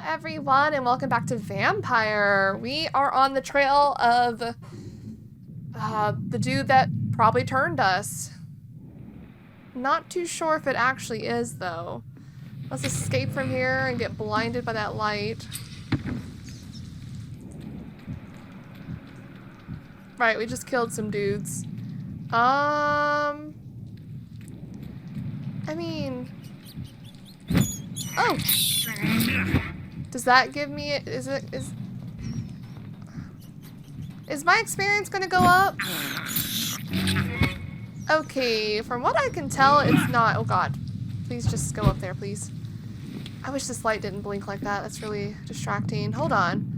everyone, and welcome back to Vampyr. We are on the trail of the dude that probably turned us. Not too sure if it actually is, though. Let's escape from here and get blinded by that light. Right, we just killed some dudes. I mean... Oh! Does that give me... Is my experience gonna go up? Okay, from what I can tell, it's not. Oh god. Please just go up there, please. I wish this light didn't blink like that. That's really distracting. Hold on.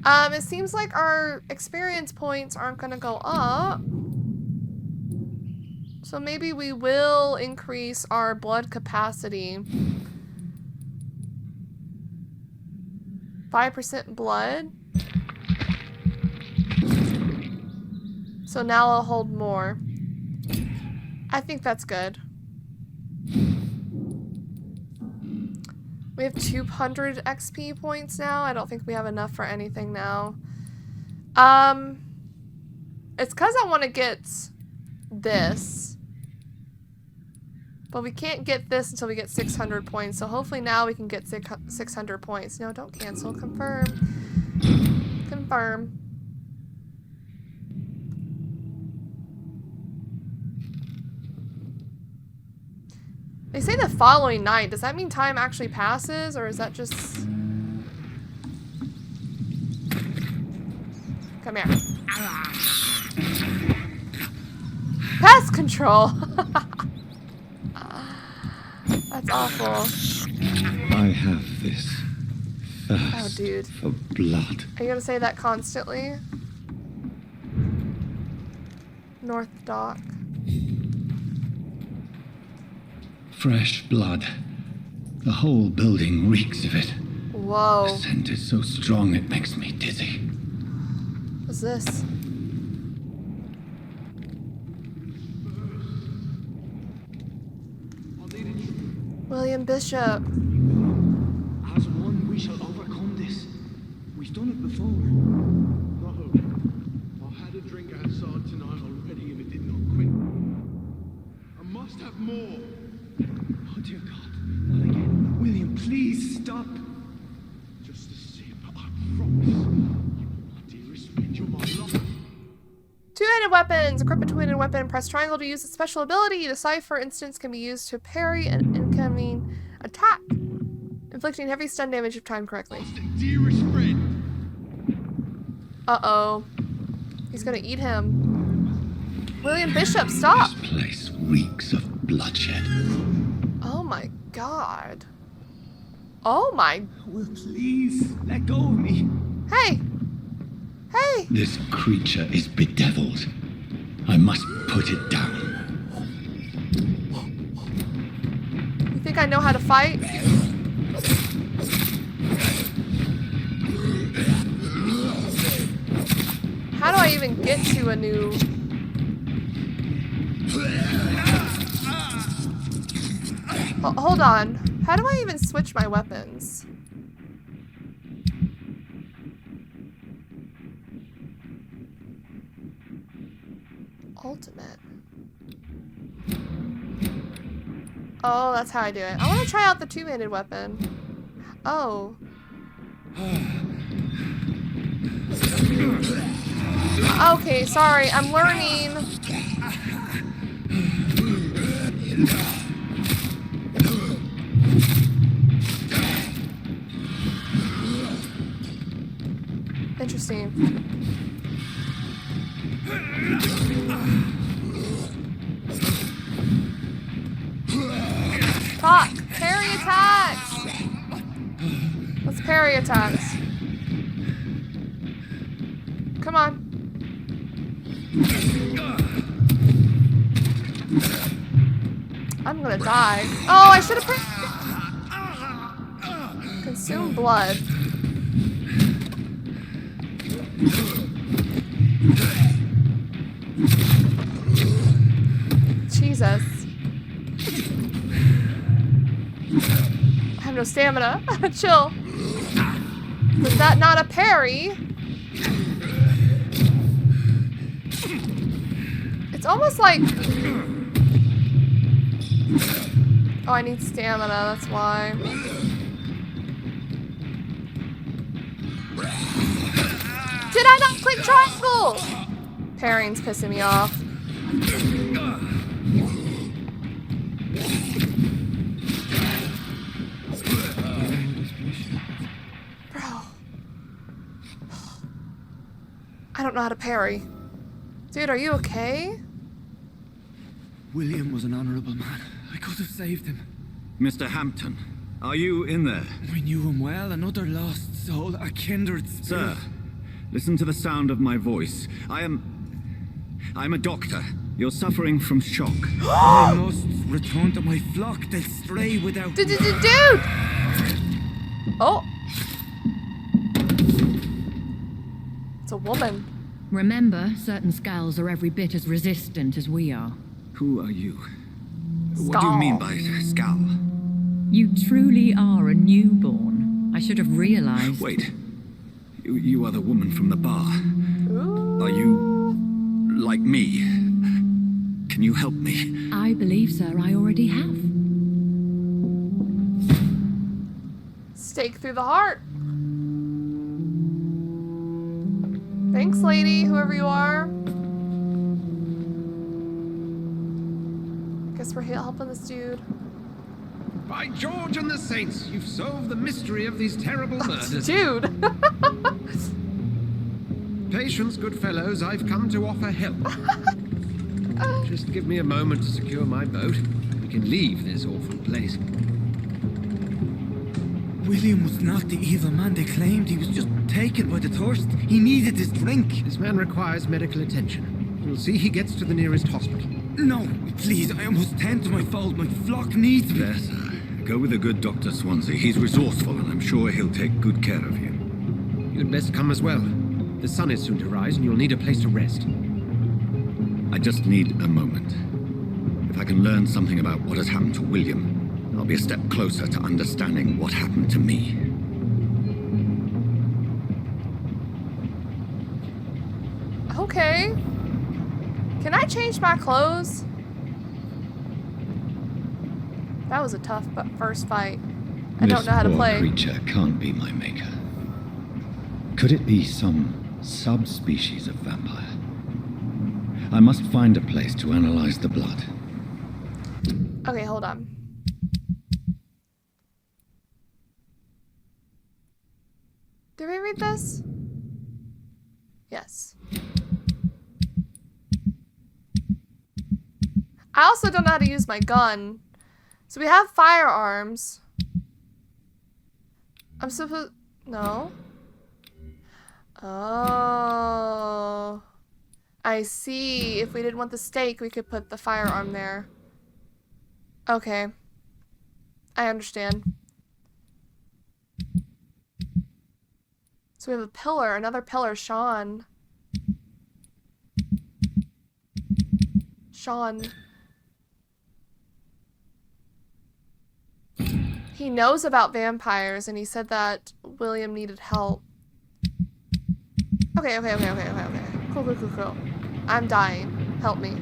It seems like our experience points aren't gonna go up. So maybe we will increase our blood capacity. 5% blood. So now I'll hold more. I think that's good. We have 200 XP points now. I don't think we have enough for anything now. It's because I want to get this. But we can't get this until we get 600 points. So hopefully now we can get 600 points. No, don't cancel. Confirm. Confirm. They say the following night. Does that mean time actually passes, or is that just... Come here. Pest control! That's awful. I have this thirst dude. for blood. Are you gonna say that constantly? North Dock. Fresh blood. The whole building reeks of it. Whoa. The scent is so strong it makes me dizzy. What's this? William Bishop. As one, we shall overcome this. We've done it before. No. I had a drink outside tonight already and it did not quit. I must have more. Oh dear God, not again. William, please stop. Just a sip, I promise. You are my dearest friend, you're my lover. Two-handed weapons. Equip a two-handed weapon. Press triangle to use a special ability. The scythe, for instance, can be used to parry an incoming attack, inflicting heavy stun damage if timed correctly. Dearest friend. Uh-oh. He's gonna eat him. William Bishop, stop! This place reeks of bloodshed. Oh my god. Oh my... Will, please, let go of me. Hey! Hey! This creature is bedeviled. I must put it down. You think I know how to fight? How do I even get to a new... Hold on. How do I even switch my weapons? Ultimate. Oh, that's how I do it. I want to try out the two-handed weapon. Oh. Okay, sorry. I'm learning. Interesting. Fuck! Parry attacks! Let's parry attacks. Come on. I'm gonna die. Oh, I should have consume blood. Jesus. I have no stamina. Chill. Was that not a parry? It's almost like... Oh, I need stamina, that's why. Did I not click triangle? Parrying's pissing me off. Bro. I don't know how to parry. Dude, are you okay? William was an honorable man. I could have saved him. Mr. Hampton, are you in there? We knew him well, another lost soul, a kindred spirit. Sir, listen to the sound of my voice. I'm a doctor. You're suffering from shock. I must return to my flock. They'll stray without... Dude! Oh. It's a woman. Remember, certain skulls are every bit as resistant as we are. Who are you? What do you mean by skull? You truly are a newborn. I should have realized. Wait. You are the woman from the bar. Ooh. Are you... like me? Can you help me? I believe, sir, I already have. Stake through the heart. Thanks, lady, whoever you are. Guess we're helping this dude. By George and the Saints, you've solved the mystery of these terrible murders. Dude. Patience, good fellows, I've come to offer help. Just give me a moment to secure my boat. We can leave this awful place. William was not the evil man they claimed. He was just taken by the thirst. He needed his drink. This man requires medical attention. You'll see he gets to the nearest hospital. No, please, I must tend to my fold. My flock needs me. There, sir. Go with the good Dr. Swansea. He's resourceful, and I'm sure he'll take good care of you. You'd best come as well. The sun is soon to rise, and you'll need a place to rest. I just need a moment. If I can learn something about what has happened to William, I'll be a step closer to understanding what happened to me. Okay. Can I change my clothes? That was a tough first fight. I don't know how to play. This poor creature can't be my maker. Could it be some subspecies of vampire? I must find a place to analyze the blood. Okay, hold on. Did we read this? Yes. I also don't know how to use my gun. So we have firearms. I'm supposed... No. Oh. I see. If we didn't want the stake, we could put the firearm there. Okay. I understand. So we have a pillar, another pillar, Sean. He knows about vampires, and he said that William needed help. Okay. Cool. I'm dying. Help me.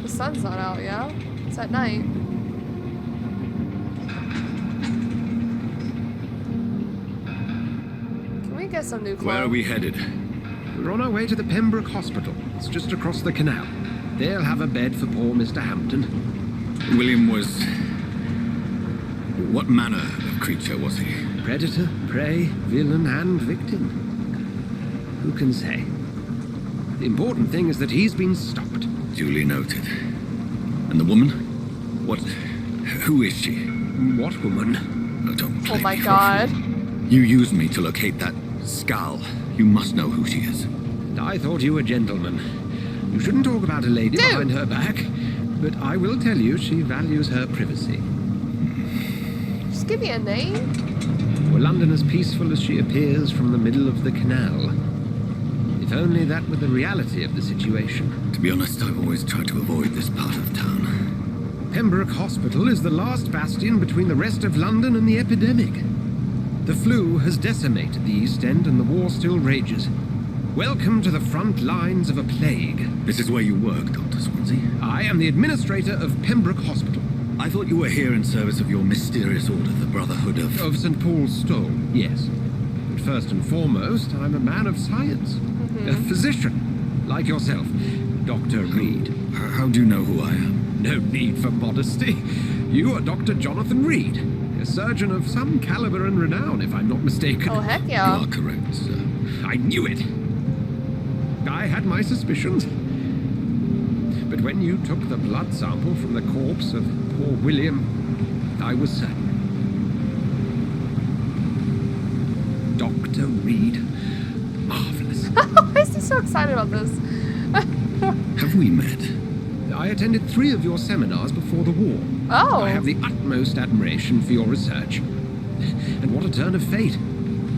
The sun's not out, yeah? It's at night. Can we get some new clothes? Where are we headed? We're on our way to the Pembroke Hospital. It's just across the canal. They'll have a bed for poor Mr. Hampton. William was... what manner of creature was he? Predator, prey, villain, and victim. Who can say? The important thing is that he's been stopped. Duly noted. And the woman? What... who is she? What woman? Oh, don't play Oh my me for a god. fool. You used me to locate that skull. You must know who she is. I thought you a gentleman. You shouldn't talk about a lady Dude. behind her back. But I will tell you she values her privacy. Just give me a name. Were London as peaceful as she appears from the middle of the canal? If only that were the reality of the situation. To be honest, I've always tried to avoid this part of town. Pembroke Hospital is the last bastion between the rest of London and the epidemic. The flu has decimated the East End and the war still rages. Welcome to the front lines of a plague. This is where you work, Dr. Swansea. I am the administrator of Pembroke Hospital. I thought you were here in service of your mysterious order, the Brotherhood of... Of St. Paul's Stole, yes. But first and foremost, I'm a man of science. A physician, like yourself, Dr. Reid. How do you know who I am? No need for modesty. You are Dr. Jonathan Reid, a surgeon of some caliber and renown, if I'm not mistaken. Oh, heck You yeah. are correct, sir. I knew it. I had my suspicions. But when you took the blood sample from the corpse of poor William, I was certain. Dr. Reid. Marvelous. Why is he so excited about this? Have we met? I attended 3 of your seminars before the war. Oh. I have the utmost admiration for your research. And what a turn of fate.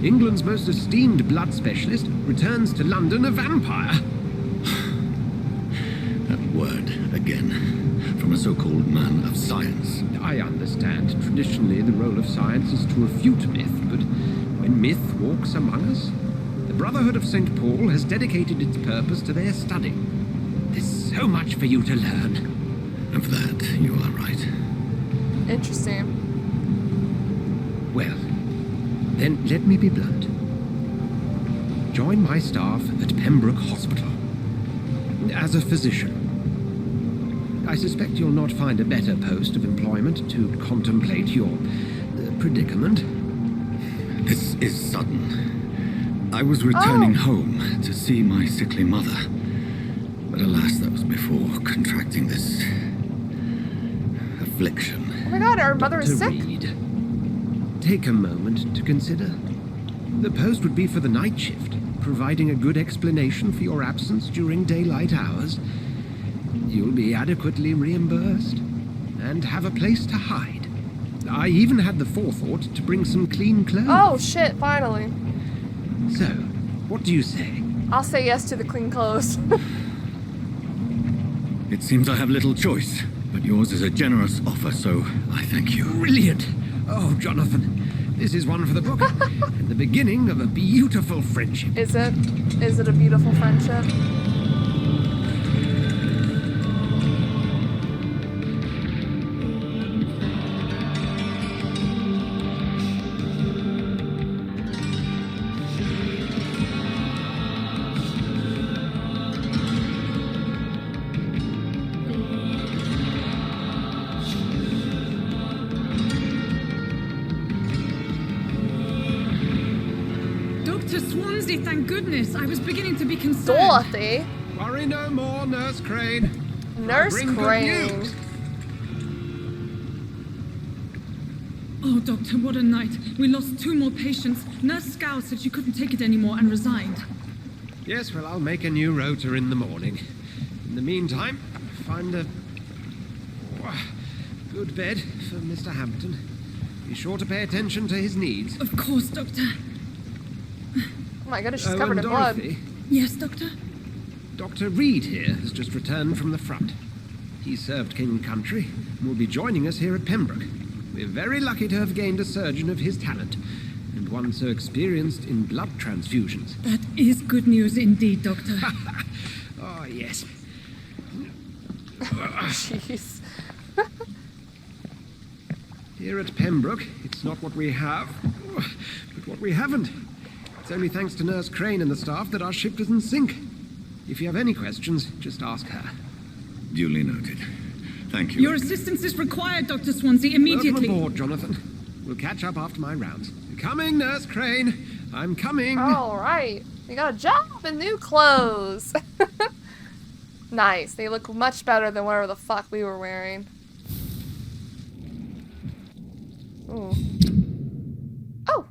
England's most esteemed blood specialist returns to London a vampire. That word, again. From a so-called man of science. I understand. Traditionally, the role of science is to refute myth, but when myth walks among us, the Brotherhood of St. Paul has dedicated its purpose to their study. There's so much for you to learn. And for that, you are right. Interesting. Well, then let me be blunt. Join my staff at Pembroke Hospital. As a physician. I suspect you'll not find a better post of employment to contemplate your predicament. This is sudden. I was returning home to see my sickly mother. But alas, that was before contracting this... affliction. Oh my god, our mother is Dr. sick. Reid, take a moment to consider. The post would be for the night shift, providing a good explanation for your absence during daylight hours. You'll be adequately reimbursed and have a place to hide. I even had the forethought to bring some clean clothes. Oh shit, finally. So, what do you say? I'll say yes to the clean clothes. It seems I have little choice, but yours is a generous offer, so I thank you. Brilliant! Oh, Jonathan, this is one for the book. And the beginning of a beautiful friendship. Is it? Is it a beautiful friendship? Dr. Swansea, thank goodness. I was beginning to be concerned. Dorothy? Worry no more, Nurse Crane. Nurse Bring good Crane. news. Oh, Doctor, what a night. We lost 2 more patients. Nurse Scow said she couldn't take it anymore and resigned. Yes, well, I'll make a new rota in the morning. In the meantime, find a good bed for Mr. Hampton. Be sure to pay attention to his needs. Of course, Doctor. Oh my goodness, she's Oh, covered and in blood. Dorothy, Yes, Doctor? Dr. Reid here has just returned from the front. He served King and Country and will be joining us here at Pembroke. We're very lucky to have gained a surgeon of his talent, and one so experienced in blood transfusions. That is good news indeed, Doctor. Oh, yes. Jeez. Here at Pembroke, it's not what we have, but what we haven't. It's only thanks to Nurse Crane and the staff that our ship doesn't sink. If you have any questions, just ask her. Duly noted. Thank you. Your assistance is required, Dr. Swansea, immediately. Welcome aboard, Jonathan. We'll catch up after my rounds. Coming, Nurse Crane. I'm coming. All right. We got a job and new clothes. Nice. They look much better than whatever the fuck we were wearing. Ooh. Oh.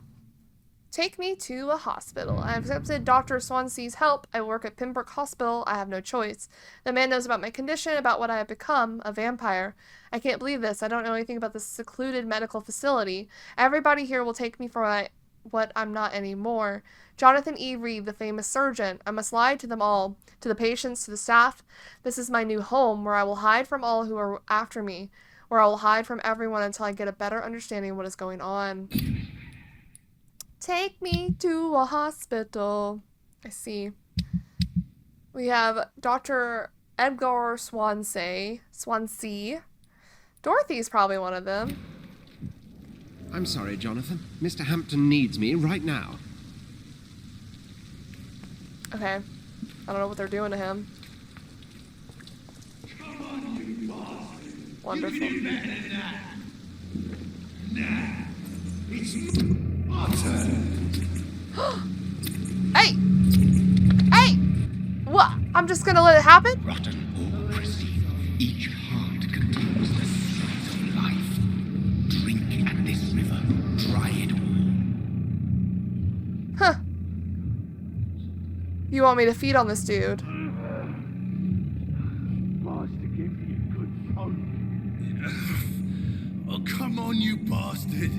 Take me to a hospital. I have accepted Dr. Swansea's help. I work at Pembroke Hospital. I have no choice. The man knows about my condition, about what I have become, a vampire. I can't believe this. I don't know anything about this secluded medical facility. Everybody here will take me for what I'm not anymore. Jonathan E. Reid, the famous surgeon. I must lie to them all, to the patients, to the staff. This is my new home, where I will hide from all who are after me, where I will hide from everyone until I get a better understanding of what is going on. Take me to a hospital. I see. We have Dr. Edgar Swansea. Dorothy's probably one of them. I'm sorry, Jonathan. Mr. Hampton needs me right now. Okay. I don't know what they're doing to him. Come on, you bastard. Wonderful. You can do better than that. Nah. It's my turn. Hey! Hey! What? I'm just gonna let it happen? Rotten or pristine, each heart contains the strength of life. Drink at this river, try it all. Huh. You want me to feed on this dude? Bastard, give me a good soul. Oh, come on, you bastard.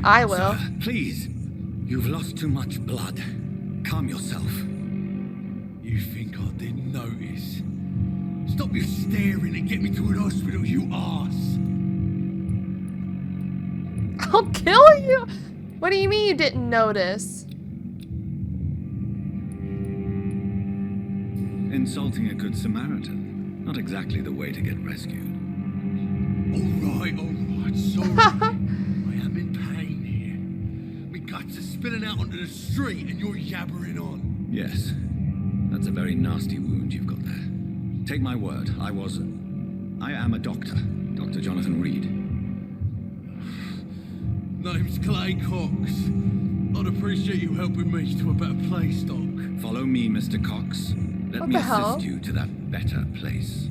I will. Sir, please. You've lost too much blood. Calm yourself. You think I didn't notice? Stop your staring and get me to an hospital, you arse. I'll kill you! What do you mean you didn't notice? Insulting a good Samaritan. Not exactly the way to get rescued. All right, sorry. I am in pain here. My guts are spilling out onto the street and you're yabbering on. Yes. That's a very nasty wound you've got there. Take my word, I am a doctor. Dr. Jonathan Reid. Name's Clay Cox. I'd appreciate you helping me to a better place, Doc. Follow me, Mr. Cox. Let What me the hell? assist you to that better place.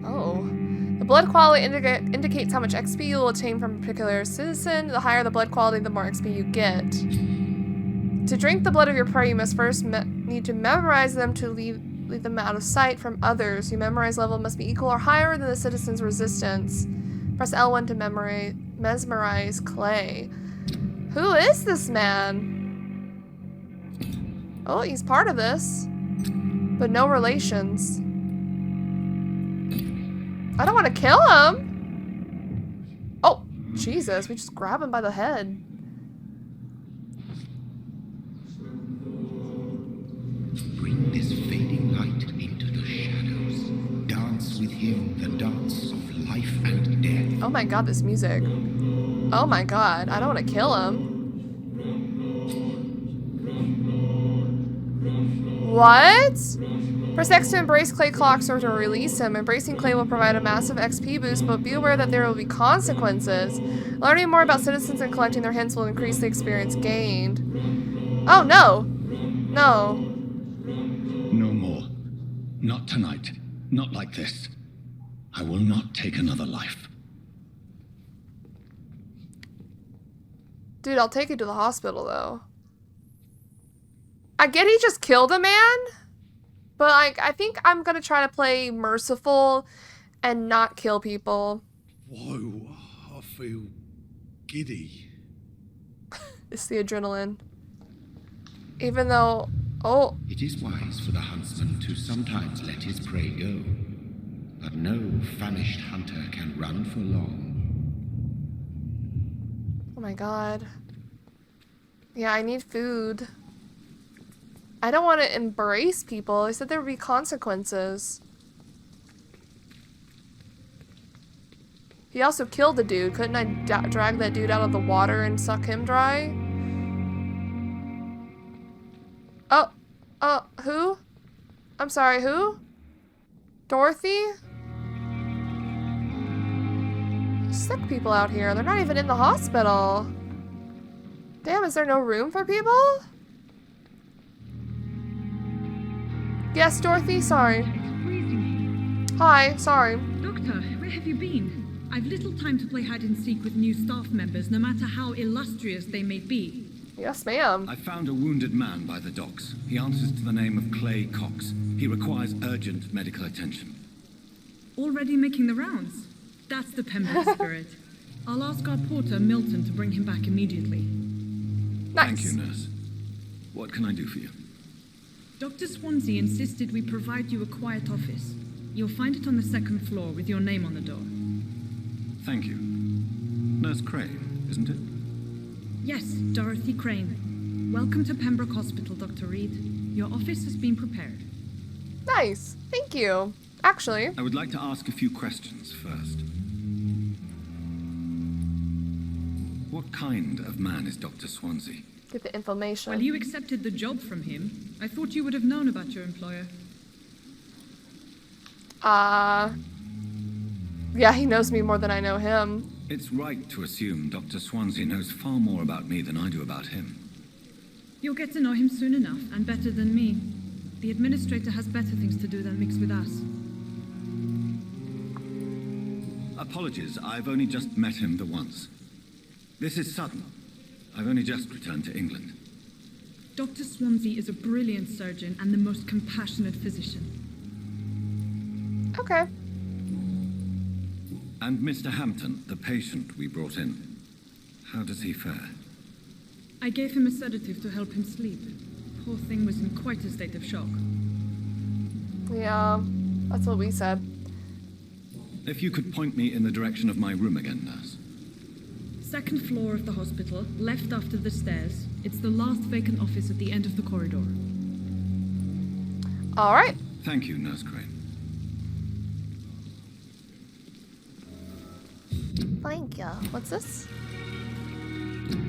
Oh. The blood quality indicates how much XP you will attain from a particular citizen. The higher the blood quality, the more XP you get. To drink the blood of your prey, you must first need to memorize them to leave them out of sight from others. Your memorize level must be equal or higher than the citizen's resistance. Press L1 to mesmerize Clay. Who is this man? Oh, he's part of this. But no relations. I don't want to kill him. Oh, Jesus. We just grab him by the head. Bring this fading light into the shadows. Dance with him the dance of life and death. Oh my god, this music. Oh my god. I don't want to kill him. What? Press X to embrace Clay Clocks or to release him. Embracing Clay will provide a massive XP boost, but be aware that there will be consequences. Learning more about citizens and collecting their hints will increase the experience gained. Oh no! No. No more. Not tonight. Not like this. I will not take another life. Dude, I'll take you to the hospital though. I get he just killed a man, but I think I'm gonna try to play merciful and not kill people. Whoa, I feel giddy. It's the adrenaline. Even though, oh, It is wise for the huntsman to sometimes let his prey go. But no famished hunter can run for long. oh my god. Yeah, I need food. I don't want to embrace people. I said there would be consequences. He also killed the dude. Couldn't I drag that dude out of the water and suck him dry? Who? I'm sorry, who? Dorothy? Sick people out here. They're not even in the hospital. Damn, is there no room for people? Yes, Dorothy, sorry. Hi, sorry. Doctor, where have you been? I've little time to play hide and seek with new staff members, no matter how illustrious they may be. Yes, ma'am. I found a wounded man by the docks. He answers to the name of Clay Cox. He requires urgent medical attention. Already making the rounds? That's the Pembroke spirit. I'll ask our porter, Milton, to bring him back immediately. Nice. Thank you, nurse. What can I do for you? Dr. Swansea insisted we provide you a quiet office. You'll find it on the 2nd floor with your name on the door. Thank you. Nurse Crane, isn't it? Yes, Dorothy Crane. Welcome to Pembroke Hospital, Dr. Reid. Your office has been prepared. Nice. Thank you. Actually, I would like to ask a few questions first. What kind of man is Dr. Swansea? get the information. Well, you accepted the job from him. I thought you would have known about your employer. Yeah, he knows me more than I know him. It's right to assume Dr. Swansea knows far more about me than I do about him. You'll get to know him soon enough, and better than me. The administrator has better things to do than mix with us. Apologies, I've only just met him the once. This is sudden. I've only just returned to England. Dr. Swansea is a brilliant surgeon and the most compassionate physician. Okay. And Mr. Hampton, the patient we brought in, how does he fare? I gave him a sedative to help him sleep. Poor thing was in quite a state of shock. Yeah, that's what we said. If you could point me in the direction of my room again, nurse. Second floor of the hospital, left after the stairs. It's the last vacant office at the end of the corridor. All right. Thank you, Nurse Crane. Thank you. What's this?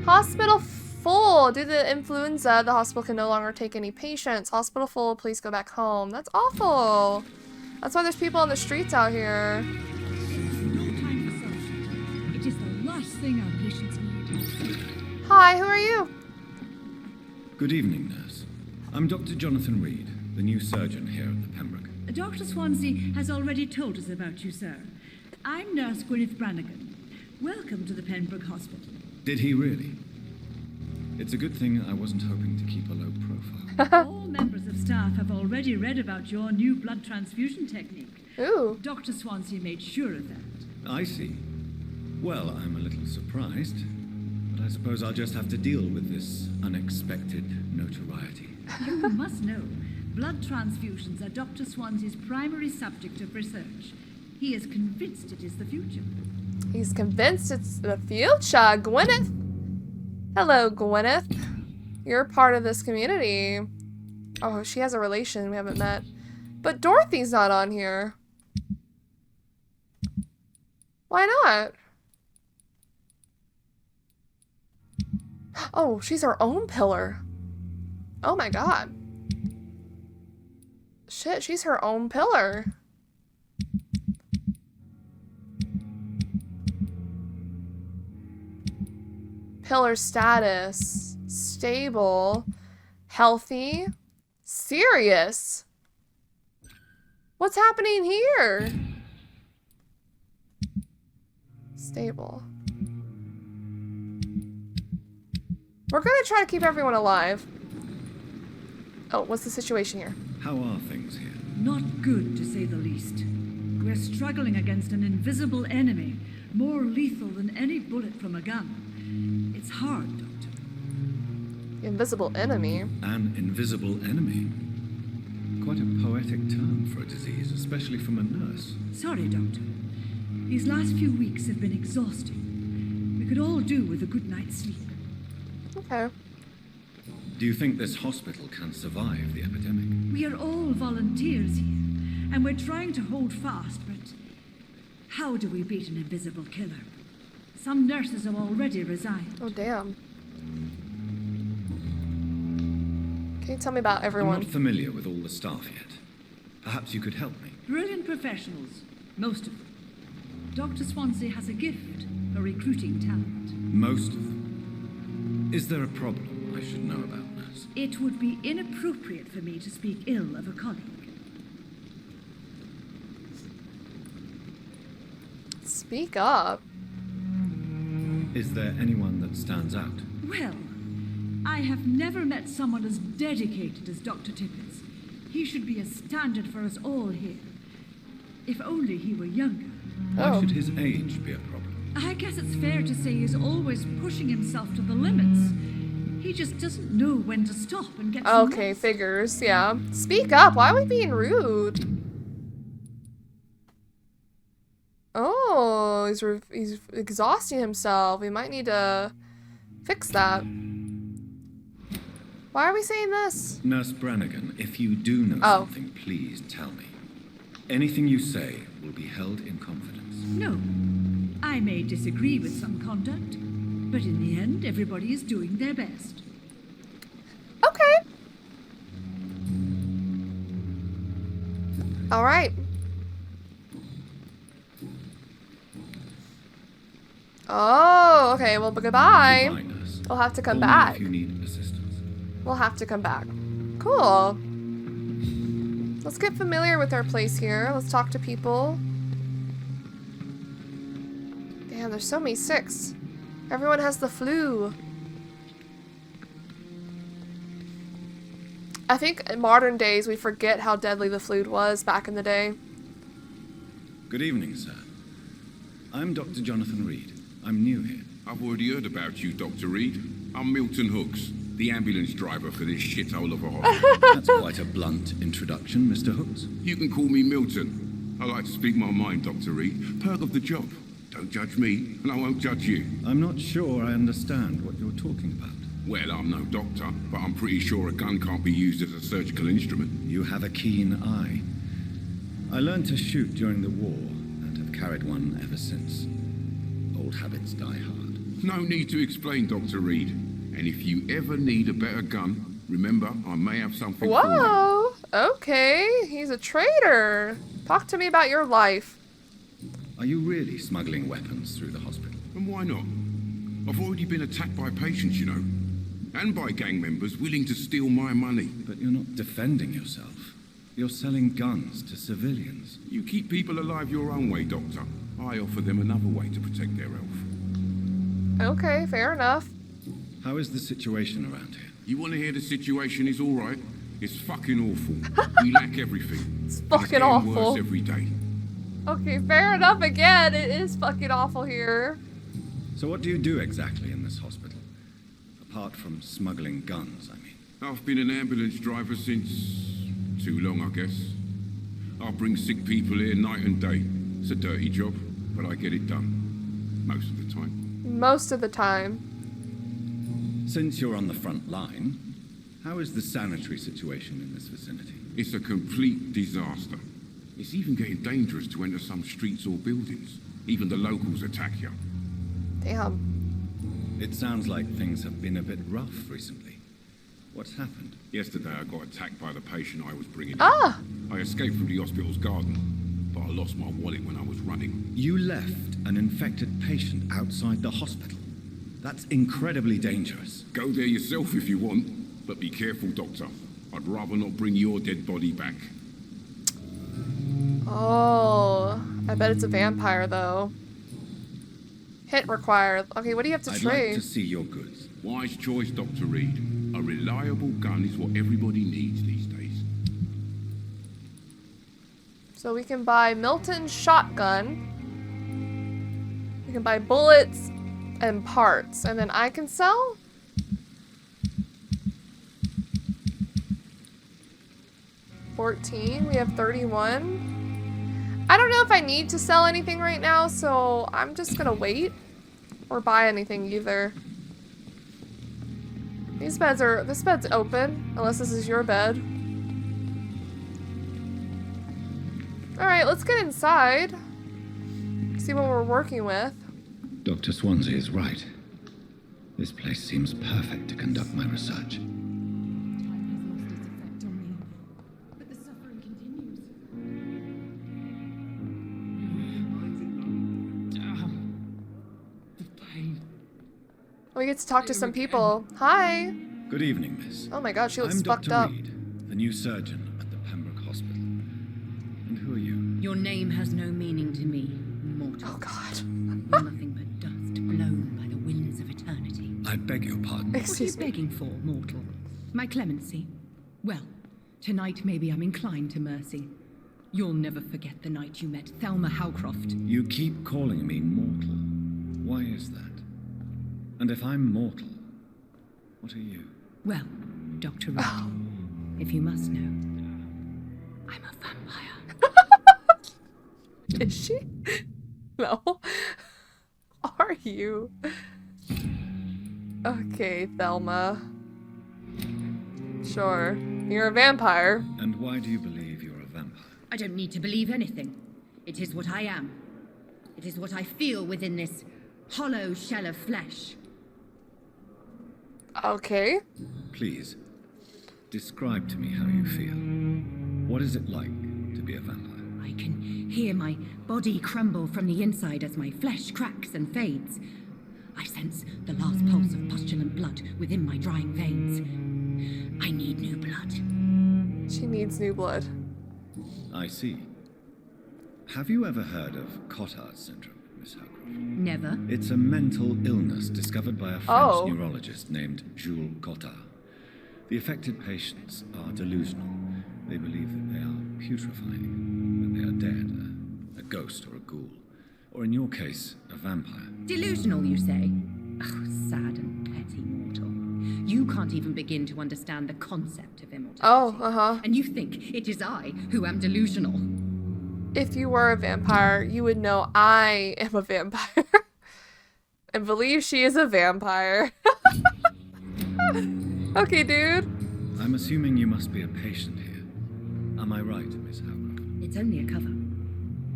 Hospital full. Due to the influenza, the hospital can no longer take any patients. Hospital full. Please go back home. That's awful. That's why there's people on the streets out here. No time for self-help. It is the last thing our patients need. Hi, who are you? Good evening, nurse. I'm Dr. Jonathan Reid, the new surgeon here at the Pembroke. Dr. Swansea has already told us about you, sir. I'm Nurse Gwyneth Brannigan. Welcome to the Pembroke Hospital. Did he really? It's a good thing I wasn't hoping to keep a low profile. All members of staff have already read about your new blood transfusion technique. Ooh. Dr. Swansea made sure of that. I see. Well, I'm a little surprised, but I suppose I'll just have to deal with this unexpected notoriety. You must know, blood transfusions are Dr. Swansea's primary subject of research. He is convinced it is the future. He's convinced it's the future. Gwyneth. Hello, Gwyneth. You're part of this community. Oh, she has a relation we haven't met. But Dorothy's not on here. Why not? Oh, she's her own pillar. Oh my god. Shit, she's her own pillar. Pillar status. Stable. Healthy. Serious. What's happening here? Stable. We're gonna try to keep everyone alive. Oh, what's the situation here? How are things here? Not good, to say the least. We're struggling against an invisible enemy, more lethal than any bullet from a gun. It's hard, Doctor. Invisible enemy. An invisible enemy? Quite a poetic term for a disease, especially from a nurse. Sorry, Doctor. These last few weeks have been exhausting. We could all do with a good night's sleep. Okay. Do you think this hospital can survive the epidemic? We are all volunteers here, and we're trying to hold fast, but how do we beat an invisible killer? Some nurses have already resigned. Oh, damn. Can you tell me about I'm everyone? not familiar with all the staff yet. Perhaps you could help me. Brilliant professionals, most of them. Dr. Swansea has a gift for recruiting talent. Most of them. Is there a problem I should know about, nurse? It would be inappropriate for me to speak ill of a colleague. Speak up. Is there anyone that stands out? Well, I have never met someone as dedicated as Dr. Tippett. He should be a standard for us all here. If only he were younger. Why Oh. should his age be a problem? I guess it's fair to say he's always pushing himself to the limits. He just doesn't know when to stop and get some Okay, rest. figures, yeah. Speak up. Why are we being rude? Oh, he's exhausting himself. We might need to fix that. Why are we saying this? Nurse Brannigan, if you do know Oh. something, please tell me. Anything you say will be held in confidence. No. I may disagree with some conduct, but in the end, everybody is doing their best. Okay. All right. Oh, okay. Well, goodbye. Goodbye, nurse. We'll have to come Call me back. if you need assistance. We'll have to come back. Cool. Let's get familiar with our place here. Let's talk to people. Damn, there's so many sicks. Everyone has the flu. I think in modern days we forget how deadly the flu was back in the day. Good evening, sir. I'm Dr. Jonathan Reid. I'm new here. I've already heard about you, Dr. Reid. I'm Milton Hooks, the ambulance driver for this shithole of a hospital. That's quite a blunt introduction, Mr. Hooks. You can call me Milton. I like to speak my mind, Dr. Reid. Perk of the job. Don't judge me, and I won't judge you. I'm not sure I understand what you're talking about. Well, I'm no doctor, but I'm pretty sure a gun can't be used as a surgical instrument. You have a keen eye. I learned to shoot during the war and have carried one ever since. Old habits die hard. No need to explain, Dr. Reid. And if you ever need a better gun, remember, I may have something for you. Whoa. Okay. He's a traitor. Talk to me about your life. Are you really smuggling weapons through the hospital? And why not? I've already been attacked by patients, you know. And by gang members willing to steal my money. But you're not defending yourself. You're selling guns to civilians. You keep people alive your own way, Doctor. I offer them another way to protect their health. Okay, fair enough. How is the situation around here? You want to hear the situation is all right? It's fucking awful. We lack everything. It's And fucking getting awful. worse every day. Okay, fair enough again. It is fucking awful here. So what do you do exactly in this hospital? Apart from smuggling guns, I mean. I've been an ambulance driver since too long, I guess. I bring sick people here night and day. It's a dirty job, but I get it done. Most of the time. Most of the time. Since you're on the front line, how is the sanitary situation in this vicinity? It's a complete disaster. It's even getting dangerous to enter some streets or buildings. Even the locals attack you. Damn. It sounds like things have been a bit rough recently. What's happened? Yesterday I got attacked by the patient I was bringing in. Ah! I escaped from the hospital's garden, but I lost my wallet when I was running. You left an infected patient outside the hospital. That's incredibly dangerous. Go there yourself if you want, but be careful, Doctor. I'd rather not bring your dead body back. Oh, I bet it's a vampire though. Hit required. Okay, what do you have to I'd trade? like to see your goods. Wise choice, Dr. Reid. A reliable gun is what everybody needs these days. So we can buy Milton's shotgun. We can buy bullets and parts. And then I can sell? $14. We have 31. I don't know if I need to sell anything right now, so I'm just gonna wait. Or buy anything either. This bed's open, unless this is your bed. Alright, let's get inside. See what we're working with. Dr. Swansea is right. This place seems perfect to conduct my research. We get to talk to some people. Hi. Good evening, miss. Oh my god, she looks I'm fucked Dr. up. Reid, the new surgeon at the Pembroke Hospital. And who are you? Your name has no meaning to me, mortal. mortal. Oh, God. Nothing but dust blown by the winds of eternity. I beg your pardon. What are you begging for, mortal? My clemency? Well, tonight maybe I'm inclined to mercy. You'll never forget the night you met Thelma Howcroft. You keep calling me mortal. Why is that? And if I'm mortal, what are you? Well, Dr. Reid, if you must know, I'm a vampire. Is she? No. Are you? Okay, Thelma. Sure. You're a vampire. And why do you believe you're a vampire? I don't need to believe anything. It is what I am. It is what I feel within this hollow shell of flesh. Okay. Please, describe to me how you feel. What is it like to be a vampire? I can hear my body crumble from the inside as my flesh cracks and fades. I sense the last pulse of pustulant blood within my drying veins. I need new blood. She needs new blood. I see. Have you ever heard of Cotard syndrome, Miss Howcroft? Never. It's a mental illness discovered by a French neurologist named Jules Cotard. The affected patients are delusional. They believe that they are putrefying, that they are dead, a ghost or a ghoul, or in your case, a vampire. Delusional, you say? Oh, sad and petty mortal. You can't even begin to understand the concept of immortality. Oh, And you think it is I who am delusional. If you were a vampire, you would know I am a vampire. And believe she is a vampire. Okay, dude. I'm assuming you must be a patient here. Am I right, Miss Howcroft? It's only a cover.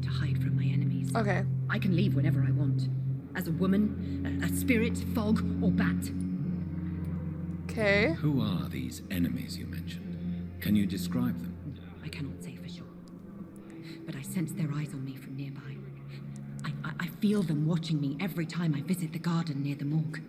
To hide from my enemies. Okay. I can leave whenever I want. As a woman, a spirit, fog, or bat. Okay. Who are these enemies you mentioned? Can you describe them? I cannot say for sure. But I sense their eyes on me from nearby. I feel them watching me every time I visit the garden near the morgue.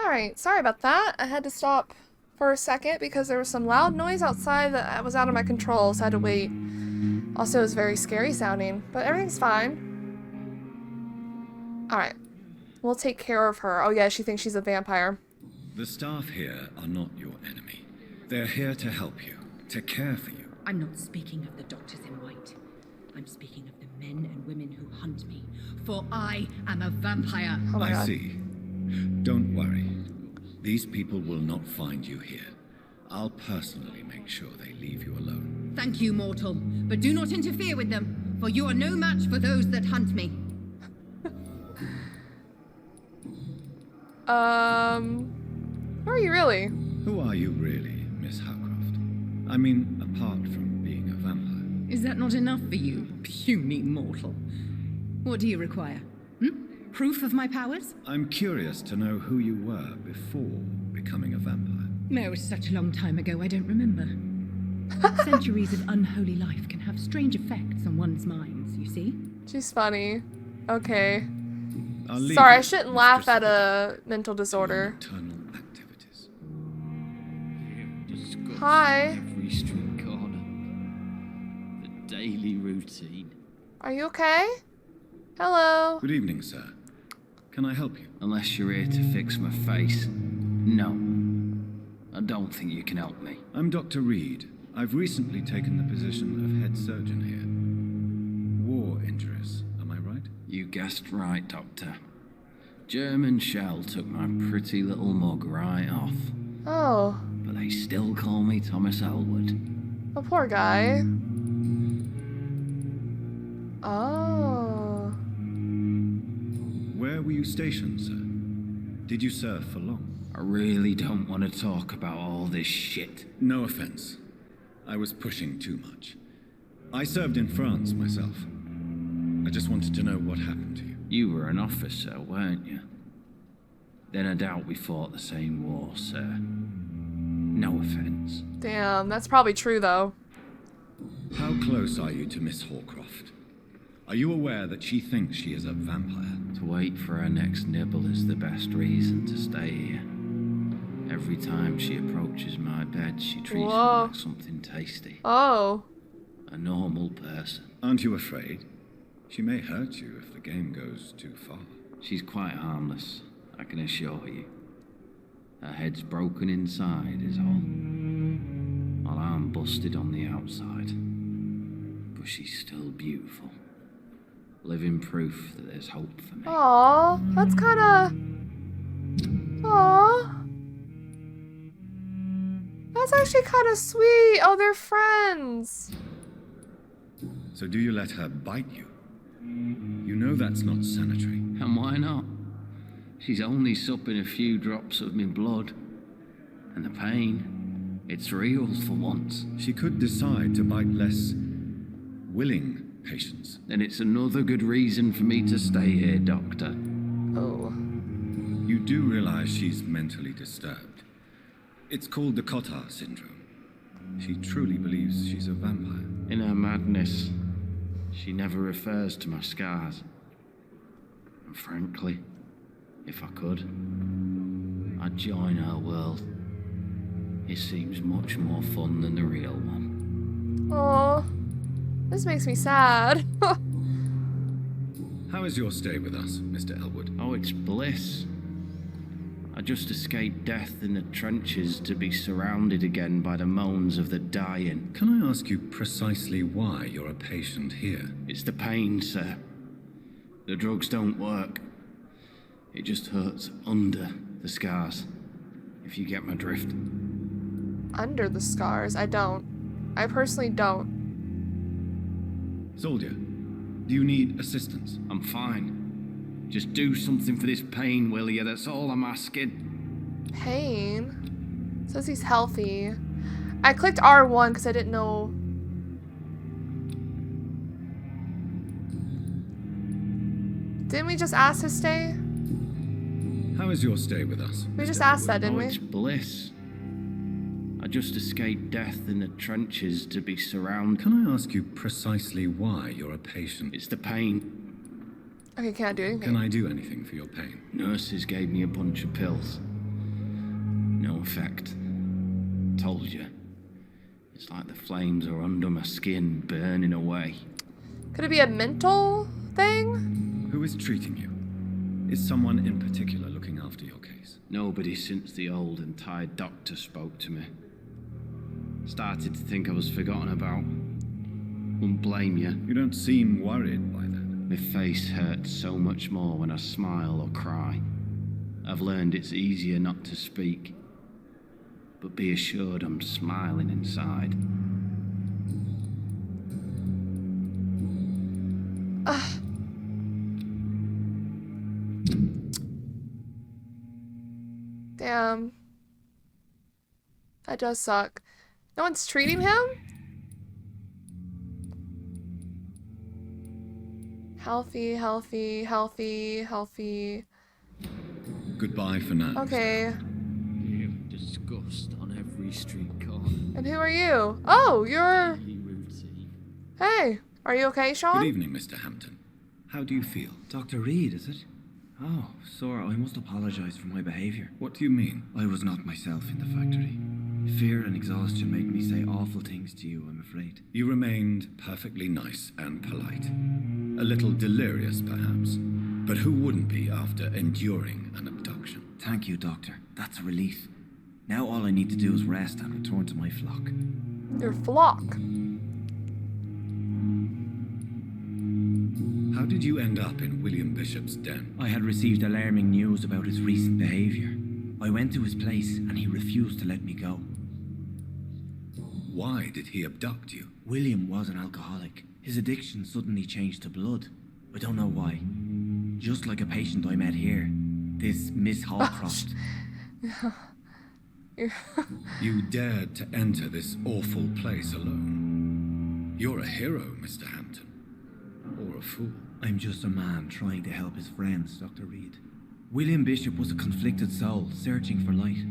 Alright, sorry about that. I had to stop for a second because there was some loud noise outside that was out of my control, so I had to wait. Also, it was very scary sounding, but everything's fine. Alright. We'll take care of her. Oh yeah, she thinks she's a vampire. The staff here are not your enemy. They're here to help you, to care for you. I'm not speaking of the doctors in white. I'm speaking of the men and women who hunt me. For I am a vampire. Oh my I God. see. Don't worry. These people will not find you here. I'll personally make sure they leave you alone. Thank you, mortal. But do not interfere with them, for you are no match for those that hunt me. Who are you really? Who are you really, Miss Howcroft? I mean, apart from being a vampire. Is that not enough for you, puny mortal? What do you require? Proof of my powers? I'm curious to know who you were before becoming a vampire. No, it was such a long time ago, I don't remember. Centuries of unholy life can have strange effects on one's minds, you see? She's funny. Okay. I'll leave Sorry, you, I shouldn't Mistress laugh at of a mental disorder. Nocturnal activities. Discuss Hi. every street corner. The daily routine. Are you okay? Hello. Good evening, sir. Can I help you? Unless you're here to fix my face. No. I don't think you can help me. I'm Dr. Reid. I've recently taken the position of head surgeon here. War injuries, am I right? You guessed right, Doctor. German shell took my pretty little mug right off. Oh. But they still call me Thomas Elwood. Oh, poor guy. Oh. Where were you stationed, sir? Did you serve for long? I really don't want to talk about all this shit. No offense. I was pushing too much. I served in France myself. I just wanted to know what happened to you. You were an officer, weren't you? Then I doubt we fought the same war, sir. No offense. Damn, that's probably true, though. How close are you to Miss Hawcroft? Are you aware that she thinks she is a vampire? To wait for her next nibble is the best reason to stay here. Every time she approaches my bed, she treats me Whoa. like something tasty. Oh. A normal person. Aren't you afraid? She may hurt you if the game goes too far. She's quite harmless, I can assure you. Her head's broken inside is all. While I'm busted on the outside. But she's still beautiful. Living proof that there's hope for me. Aw, that's kinda... Aw. That's actually kinda sweet. Oh, they're friends. So do you let her bite you? You know that's not sanitary. And why not? She's only supping a few drops of me blood. And the pain, it's real for once. She could decide to bite less willing patients. Then it's another good reason for me to stay here, Doctor. Oh. You do realize she's mentally disturbed. It's called the Cotter syndrome. She truly believes she's a vampire. In her madness, she never refers to my scars. And frankly, if I could, I'd join her world. It seems much more fun than the real one. Aw. This makes me sad. How is your stay with us, Mr. Elwood? Oh, it's bliss. I just escaped death in the trenches to be surrounded again by the moans of the dying. Can I ask you precisely why you're a patient here? It's the pain, sir. The drugs don't work. It just hurts under the scars, if you get my drift. Under the scars? I don't. I personally don't. Soldier, do you need assistance? I'm fine. Just do something for this pain, will you? That's all I'm asking. Pain? Says he's healthy. I clicked R1 because I didn't know. Didn't we just ask to stay? How is your stay with us? We Mr. just asked that, Elwood? didn't It's we? bliss. I just escaped death in the trenches to be surrounded. Can I ask you precisely why you're a patient? It's the pain. Okay, can't I do anything? Can I do anything for your pain? Nurses gave me a bunch of pills. No effect. Told you. It's like the flames are under my skin, burning away. Could it be a mental thing? Who is treating you? Is someone in particular looking after your case? Nobody since the old and tired doctor spoke to me. Started to think I was forgotten about. Wouldn't blame you. You don't seem worried by that. My face hurts so much more when I smile or cry. I've learned it's easier not to speak. But be assured I'm smiling inside. Damn. That does suck. No one's treating him? Healthy, healthy, healthy, healthy. Goodbye for now. Okay. Disgust on every street corner. And who are you? Oh, you're... Hey, are you okay, Sean? Good evening, Mr. Hampton. How do you feel? Dr. Reid, is it? Oh, Sora, I must apologize for my behavior. What do you mean? I was not myself in the factory. Fear and exhaustion made me say awful things to you, I'm afraid. You remained perfectly nice and polite. A little delirious, perhaps. But who wouldn't be after enduring an abduction? Thank you, Doctor. That's a relief. Now all I need to do is rest and return to my flock. Your flock. How did you end up in William Bishop's den? I had received alarming news about his recent behavior. I went to his place and he refused to let me go. Why did he abduct you? William was an alcoholic. His addiction suddenly changed to blood. I don't know why. Just like a patient I met here. This Miss Hallcroft. You dared to enter this awful place alone. You're a hero, Mr. Hampton. Or a fool. I'm just a man trying to help his friends, Dr. Reid. William Bishop was a conflicted soul, searching for light.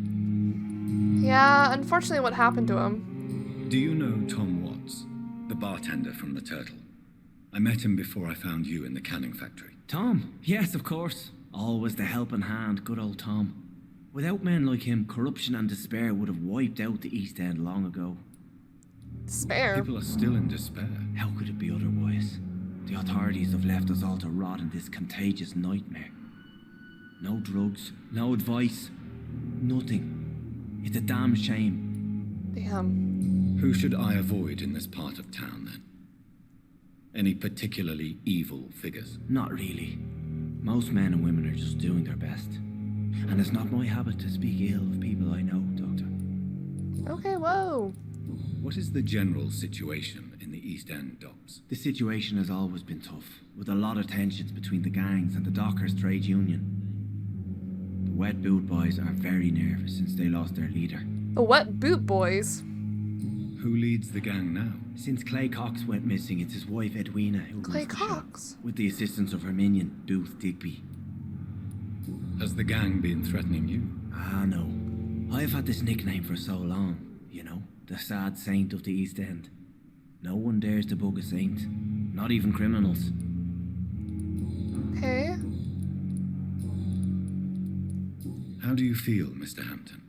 Yeah, unfortunately what happened to him. Do you know Tom Watts, the bartender from the Turtle? I met him before I found you in the canning factory. Tom? Yes, of course. Always the helping hand, good old Tom. Without men like him, corruption and despair would have wiped out the East End long ago. Despair? People are still in despair. How could it be otherwise? The authorities have left us all to rot in this contagious nightmare. No drugs, no advice, nothing. It's a damn shame. Damn. Who should I avoid in this part of town, then? Any particularly evil figures? Not really. Most men and women are just doing their best. And it's not my habit to speak ill of people I know, Doctor. Okay, whoa. What is the general situation in the East End docks? The situation has always been tough, with a lot of tensions between the gangs and the Dockers' trade union. The Wet Boot Boys are very nervous since they lost their leader. The Wet Boot Boys? Who leads the gang now? Since Clay Cox went missing, it's his wife Edwina who Clay runs the shop, Cox? with the assistance of her minion, Booth Digby. Has the gang been threatening you? Ah, no. I've had this nickname for so long, you know, the sad saint of the East End. No one dares to bug a saint, not even criminals. Okay. How do you feel, Mr. Hampton?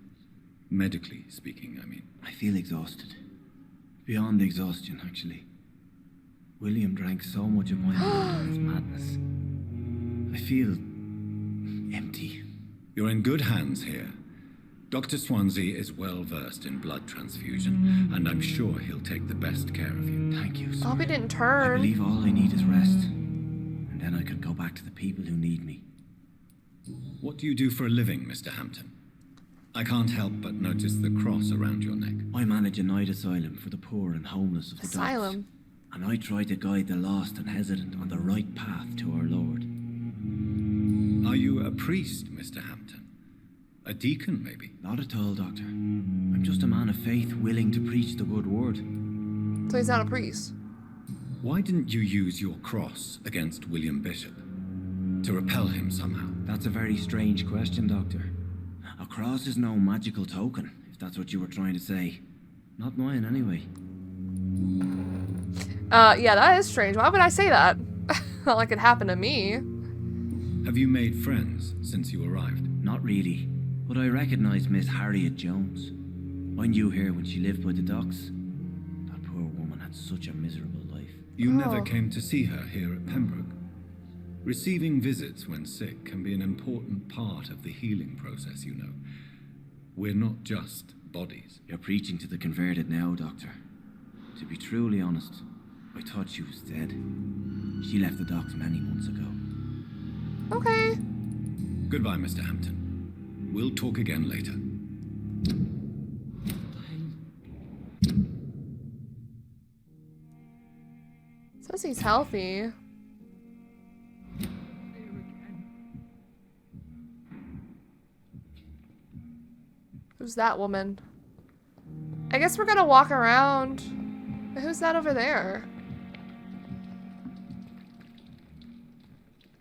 Medically speaking, I mean. I feel exhausted. Beyond exhaustion, actually. William drank so much of my blood in his madness. I feel empty. You're in good hands here. Dr. Swansea is well versed in blood transfusion, and I'm sure he'll take the best care of you. Thank you, sir. I hope he didn't I turn. believe all I need is rest. And then I can go back to the people who need me. What do you do for a living, Mr. Hampton? I can't help but notice the cross around your neck. I manage a night asylum for the poor and homeless of the docks. Asylum? And I try to guide the lost and hesitant on the right path to our Lord. Are you a priest, Mr. Hampton? A deacon, maybe? Not at all, Doctor. I'm just a man of faith willing to preach the good word. So he's not a priest. Why didn't you use your cross against William Bishop? To repel him somehow? That's a very strange question, Doctor. A cross is no magical token, if that's what you were trying to say. Not mine, anyway. Yeah, that is strange. Why would I say that? Not like it happened to me. Have you made friends since you arrived? Not really, but I recognize Miss Harriet Jones. I knew her when she lived by the docks. That poor woman had such a miserable life. You never came to see her here at Pembroke. Receiving visits when sick can be an important part of the healing process, you know. We're not just bodies. You're preaching to the converted now, Doctor. To be truly honest, I thought she was dead. She left the docks many months ago. Okay. Goodbye, Mr. Hampton. We'll talk again later. Says he's healthy. Who's that woman? I guess we're gonna walk around. Who's that over there?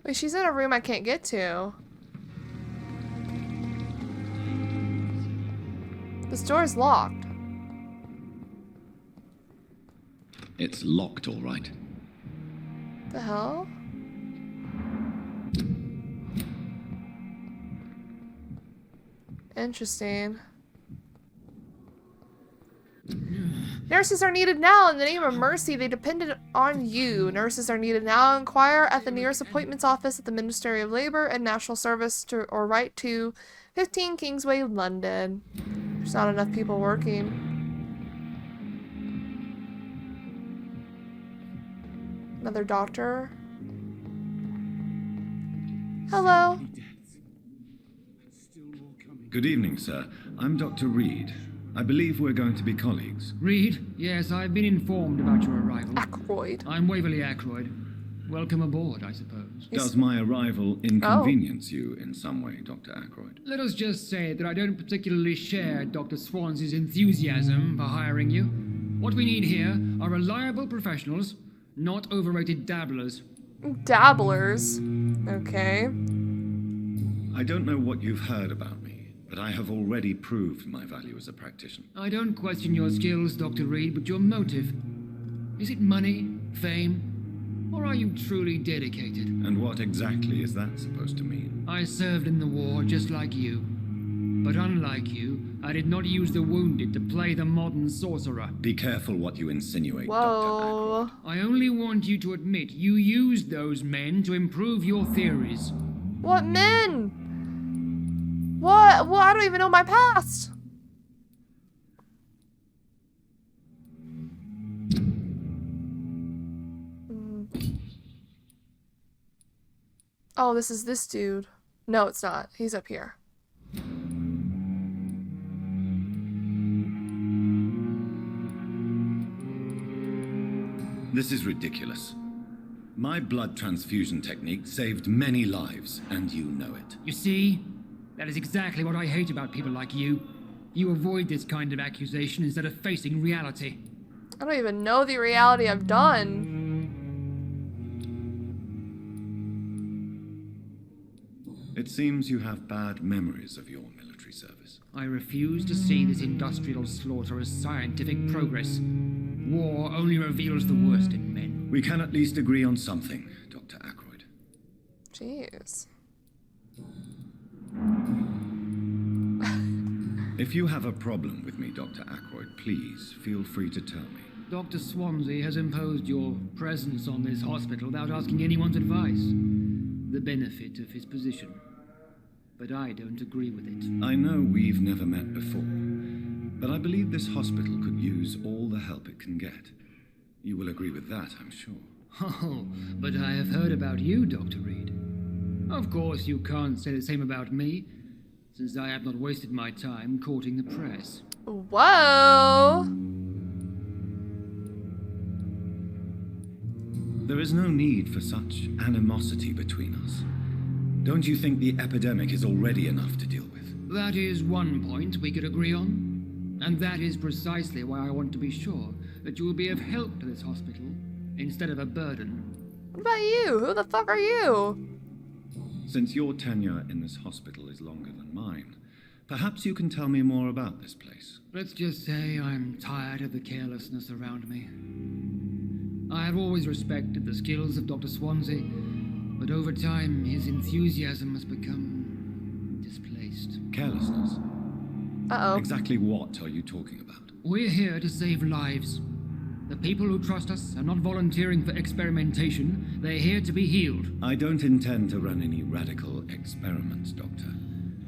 Wait, she's in a room I can't get to. This door's locked. It's locked, all right. The hell? Interesting. Nurses are needed now. In the name of mercy, they depended on you. Nurses are needed now. Inquire at the nearest appointments office at the Ministry of Labour and National Service or write to 15 Kingsway, London. There's not enough people working. Another doctor. Hello. Good evening, sir. I'm Dr. Reid. I believe we're going to be colleagues. Reid? Yes, I've been informed about your arrival. Ackroyd. I'm Waverly Ackroyd. Welcome aboard, I suppose. Does my arrival inconvenience you in some way, Dr. Ackroyd? Let us just say that I don't particularly share Dr. Swansea's enthusiasm for hiring you. What we need here are reliable professionals, not overrated dabblers. Dabblers. Okay. I don't know what you've heard about me, but I have already proved my value as a practitioner. I don't question your skills, Dr. Reid, but your motive. Is it money, fame, or are you truly dedicated? And what exactly is that supposed to mean? I served in the war just like you. But unlike you, I did not use the wounded to play the modern sorcerer. Be careful what you insinuate, Dr. Whoa. Ackroyd. I only want you to admit you used those men to improve your theories. What men? What? Well, I don't even know my past. Oh, this is this dude. No, it's not. He's up here. This is ridiculous. My blood transfusion technique saved many lives, and you know it. You see? That is exactly what I hate about people like you. You avoid this kind of accusation instead of facing reality. I don't even know the reality I've done. It seems you have bad memories of your military service. I refuse to see this industrial slaughter as scientific progress. War only reveals the worst in men. We can at least agree on something, Dr. Ackroyd. Jeez. If you have a problem with me, Dr. Ackroyd, please feel free to tell me. Dr. Swansea has imposed your presence on this hospital without asking anyone's advice. The benefit of his position. But I don't agree with it. I know we've never met before, but I believe this hospital could use all the help it can get. You will agree with that, I'm sure. Oh, but I have heard about you, Dr. Reid. Of course, you can't say the same about me, since I have not wasted my time courting the press. Whoa! There is no need for such animosity between us. Don't you think the epidemic is already enough to deal with? That is one point we could agree on. And that is precisely why I want to be sure that you will be of help to this hospital, instead of a burden. What about you? Who the fuck are you? Since your tenure in this hospital is longer than mine, perhaps you can tell me more about this place. Let's just say I'm tired of the carelessness around me. I have always respected the skills of Dr. Swansea, but over time his enthusiasm has become displaced. Carelessness? Uh-oh. Exactly what are you talking about? We're here to save lives. The people who trust us are not volunteering for experimentation. They're here to be healed. I don't intend to run any radical experiments, Doctor.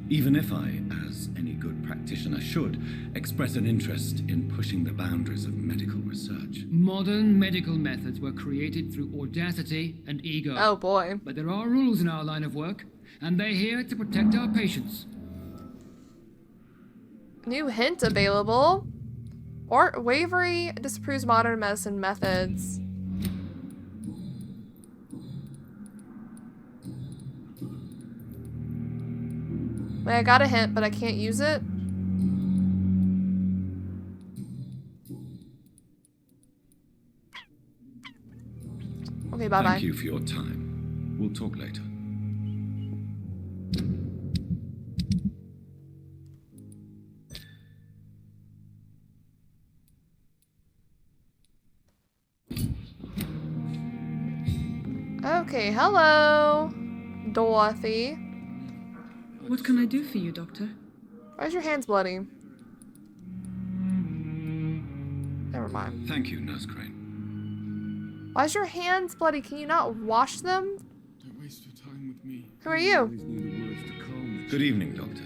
Even if I, as any good practitioner should, express an interest in pushing the boundaries of medical research. Modern medical methods were created through audacity and ego. Oh boy. But there are rules in our line of work, and they're here to protect our patients. New hint available. Or Wavery disapproves modern medicine methods. Wait, I got a hint, but I can't use it. Okay, bye-bye. Thank you for your time. We'll talk later. Okay, hello, Dorothy. What can I do for you, Doctor? Why's your hands bloody? Never mind. Thank you, Nurse Crane. Why's your hands bloody? Can you not wash them? Don't waste your time with me. Who are you? Always knew the words to calm the Good evening, Doctor.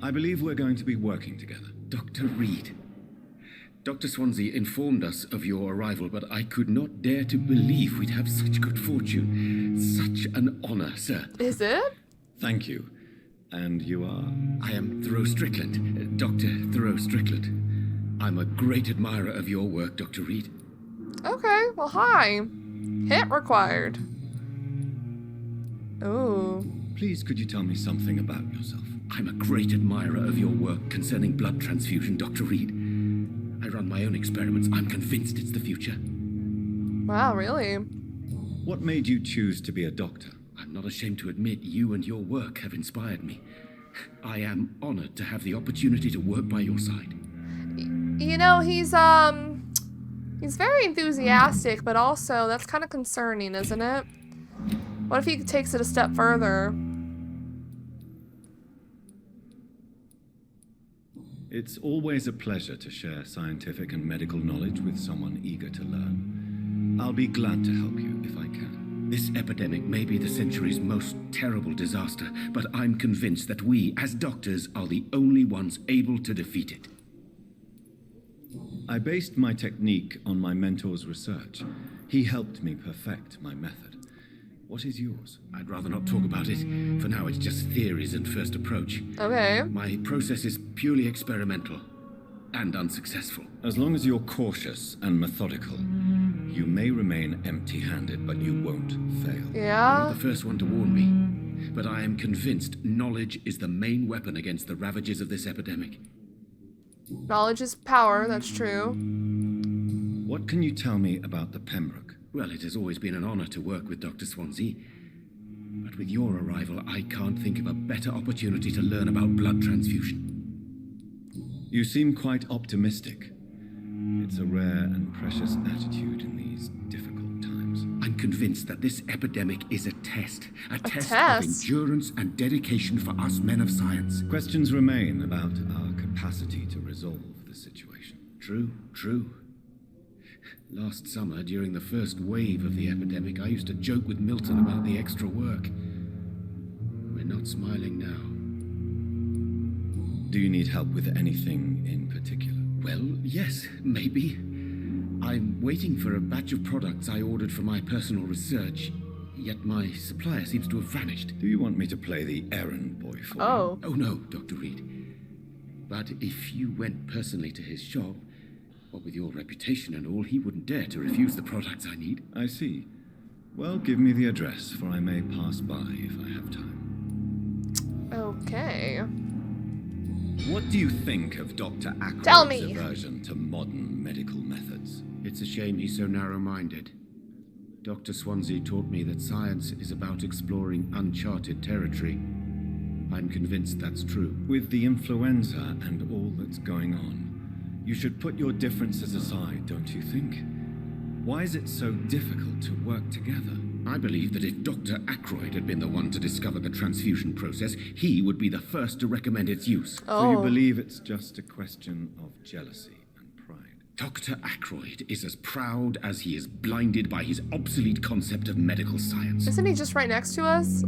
I believe we're going to be working together. Dr. Reid. Dr. Swansea informed us of your arrival, but I could not dare to believe we'd have such good fortune. Such an honor, sir. Is it? Thank you. And you are? I am Thoreau Strickland, Dr. Thoreau Strickland. I'm a great admirer of your work, Dr. Reid. Okay, well, hi. Hit required. Ooh. Please, could you tell me something about yourself? I'm a great admirer of your work concerning blood transfusion, Dr. Reid. I run my own experiments. I'm convinced it's the future. Wow, really? What made you choose to be a doctor? I'm not ashamed to admit you and your work have inspired me. I am honored to have the opportunity to work by your side. You know, he's very enthusiastic, but also that's kind of concerning, isn't it? What if he takes it a step further? It's always a pleasure to share scientific and medical knowledge with someone eager to learn. I'll be glad to help you if I can. This epidemic may be the century's most terrible disaster, but I'm convinced that we, as doctors, are the only ones able to defeat it. I based my technique on my mentor's research. He helped me perfect my method. What is yours? I'd rather not talk about it. For now, it's just theories and first approach. Okay. My process is purely experimental and unsuccessful. As long as you're cautious and methodical, you may remain empty-handed, but you won't fail. Yeah? You're the first one to warn me. But I am convinced knowledge is the main weapon against the ravages of this epidemic. Knowledge is power, that's true. What can you tell me about the Pembroke? Well, it has always been an honor to work with Dr. Swansea. But with your arrival, I can't think of a better opportunity to learn about blood transfusion. You seem quite optimistic. It's a rare and precious attitude in these difficult times. I'm convinced that this epidemic is a test. A test of test? endurance and dedication for us men of science. Questions remain about our capacity to resolve the situation. True. Last summer, during the first wave of the epidemic, I used to joke with Milton about the extra work. We're not smiling now. Do you need help with anything in particular? Well, yes, maybe. I'm waiting for a batch of products I ordered for my personal research, yet my supplier seems to have vanished. Do you want me to play the errand boy for you? Oh. Oh no, Dr. Reid. But if you went personally to his shop, what with your reputation and all, he wouldn't dare to refuse the products I need. I see. Well, give me the address, for I may pass by if I have time. Okay. What do you think of Dr. Tell Ackroyd's me. aversion to modern medical methods? It's a shame he's so narrow-minded. Dr. Swansea taught me that science is about exploring uncharted territory. I'm convinced that's true. With the influenza and all that's going on, you should put your differences aside, don't you think? Why is it so difficult to work together? I believe that if Dr. Ackroyd had been the one to discover the transfusion process, he would be the first to recommend its use. So you believe it's just a question of jealousy and pride? Dr. Ackroyd is as proud as he is blinded by his obsolete concept of medical science. Isn't he just right next to us?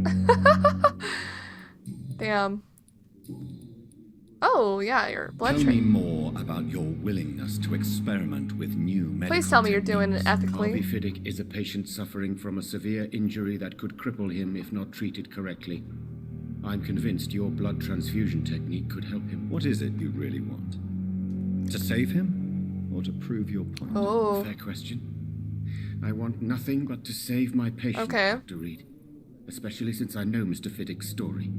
Damn. Oh, yeah, your blood Tell me train. more about your willingness to experiment with new medical Please tell me you're doing it techniques. ethically. Harvey Fiddick is a patient suffering from a severe injury that could cripple him if not treated correctly. I'm convinced your blood transfusion technique could help him. What is it you really want? To save him? Or to prove your point? Oh. Fair question. I want nothing but to save my patient, Okay. Dr. Reid. Especially since I know Mr. Fiddick's story.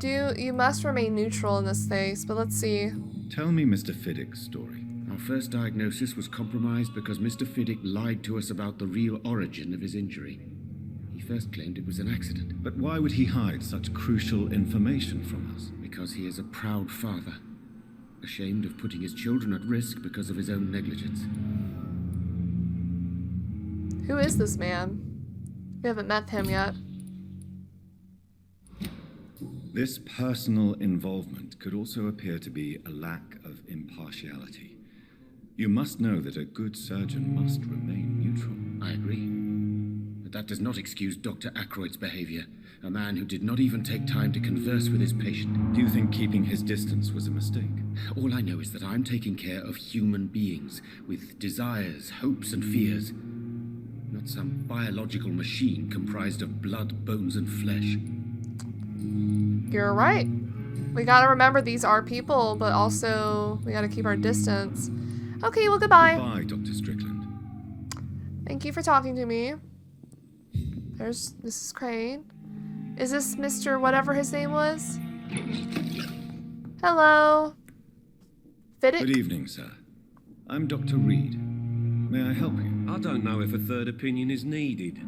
You must remain neutral in this phase, but let's see. Tell me Mr. Fiddick's story. Our first diagnosis was compromised because Mr. Fiddick lied to us about the real origin of his injury. He first claimed it was an accident. But why would he hide such crucial information from us? Because he is a proud father, ashamed of putting his children at risk because of his own negligence. Who is this man? We haven't met him yet. This personal involvement could also appear to be a lack of impartiality. You must know that a good surgeon must remain neutral. I agree. But that does not excuse Dr. Ackroyd's behavior, a man who did not even take time to converse with his patient. Do you think keeping his distance was a mistake? All I know is that I'm taking care of human beings with desires, hopes, and fears. Not some biological machine comprised of blood, bones, and flesh. You're right. We gotta remember these are people, but also we gotta keep our distance. Okay, well, goodbye. Goodbye, Dr. Strickland. Thank you for talking to me. There's Mrs. Crane. Is this Mr. whatever his name was? Hello. Fiddick? Good evening, sir. I'm Dr. Reid. May I help you? I don't know if a third opinion is needed.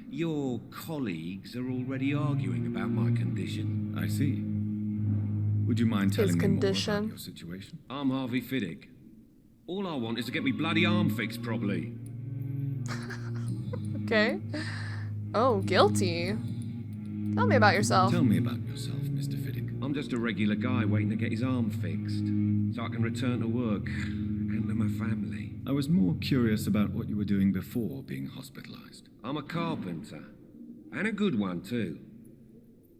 Your colleagues are already arguing about my condition. I see. Would you mind telling me more condition. about your situation? I'm Harvey Fiddick. All I want is to get me bloody arm fixed properly. Okay. Oh, guilty. Tell me about yourself. Tell me about yourself, Mr. Fiddick. I'm just a regular guy waiting to get his arm fixed, so I can return to work and to my family. I was more curious about what you were doing before being hospitalized. I'm a carpenter, and a good one too.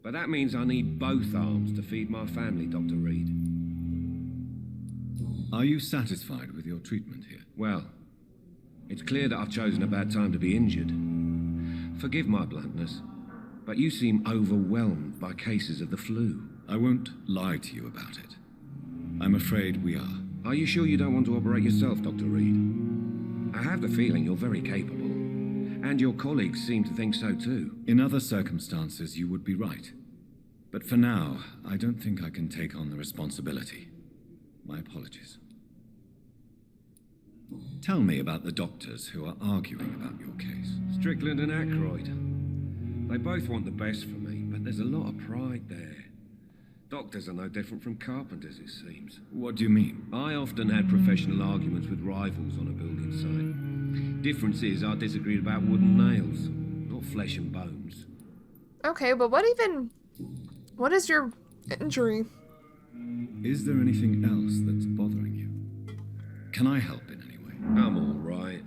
But that means I need both arms to feed my family, Dr. Reid. Are you satisfied with your treatment here? Well, it's clear that I've chosen a bad time to be injured. Forgive my bluntness, but you seem overwhelmed by cases of the flu. I won't lie to you about it. I'm afraid we are. Are you sure you don't want to operate yourself, Dr. Reid? I have the feeling you're very capable, and your colleagues seem to think so too. In other circumstances, you would be right. But for now, I don't think I can take on the responsibility. My apologies. Tell me about the doctors who are arguing about your case. Strickland and Aykroyd. They both want the best for me, but there's a lot of pride there. Doctors are no different from carpenters, it seems. What do you mean? I often had professional arguments with rivals on a building site. Difference is I disagreed about wooden nails, not flesh and bones. Okay, but what is your injury? Is there anything else that's bothering you? Can I help in any way? I'm all right.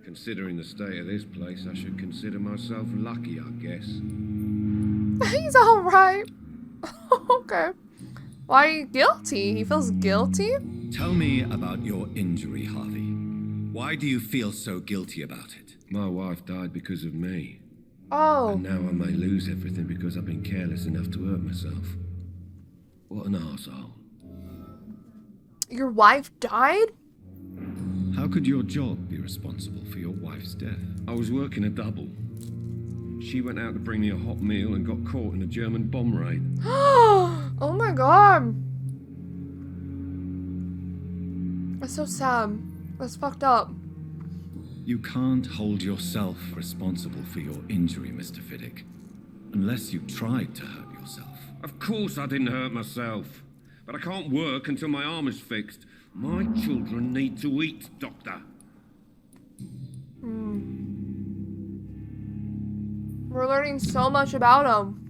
Considering the state of this place, I should consider myself lucky, I guess. He's all right. Okay. Why are you guilty? He feels guilty? Tell me about your injury, Harvey. Why do you feel so guilty about it? My wife died because of me. Oh. And now I may lose everything because I've been careless enough to hurt myself. What an arsehole. Your wife died? How could your job be responsible for your wife's death? I was working a double. She went out to bring me a hot meal and got caught in a German bomb raid. Oh my god. That's so sad. That's fucked up. You can't hold yourself responsible for your injury, Mr. Fiddick, unless you tried to hurt yourself. Of course I didn't hurt myself. But I can't work until my arm is fixed. My children need to eat, Doctor. We're learning so much about him.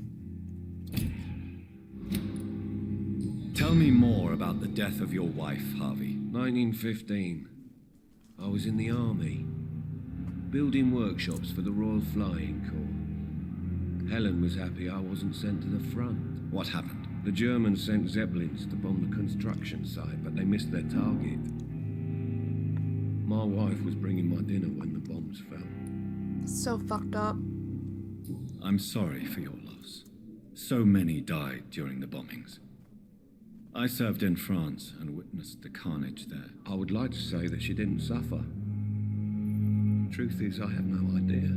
Tell me more about the death of your wife, Harvey. 1915. I was in the army, building workshops for the Royal Flying Corps. Helen was happy I wasn't sent to the front. What happened? The Germans sent Zeppelins to bomb the construction site, but they missed their target. My wife was bringing my dinner when the bombs fell. So fucked up. I'm sorry for your loss. So many died during the bombings. I served in France and witnessed the carnage there. I would like to say that she didn't suffer. Truth is, I have no idea.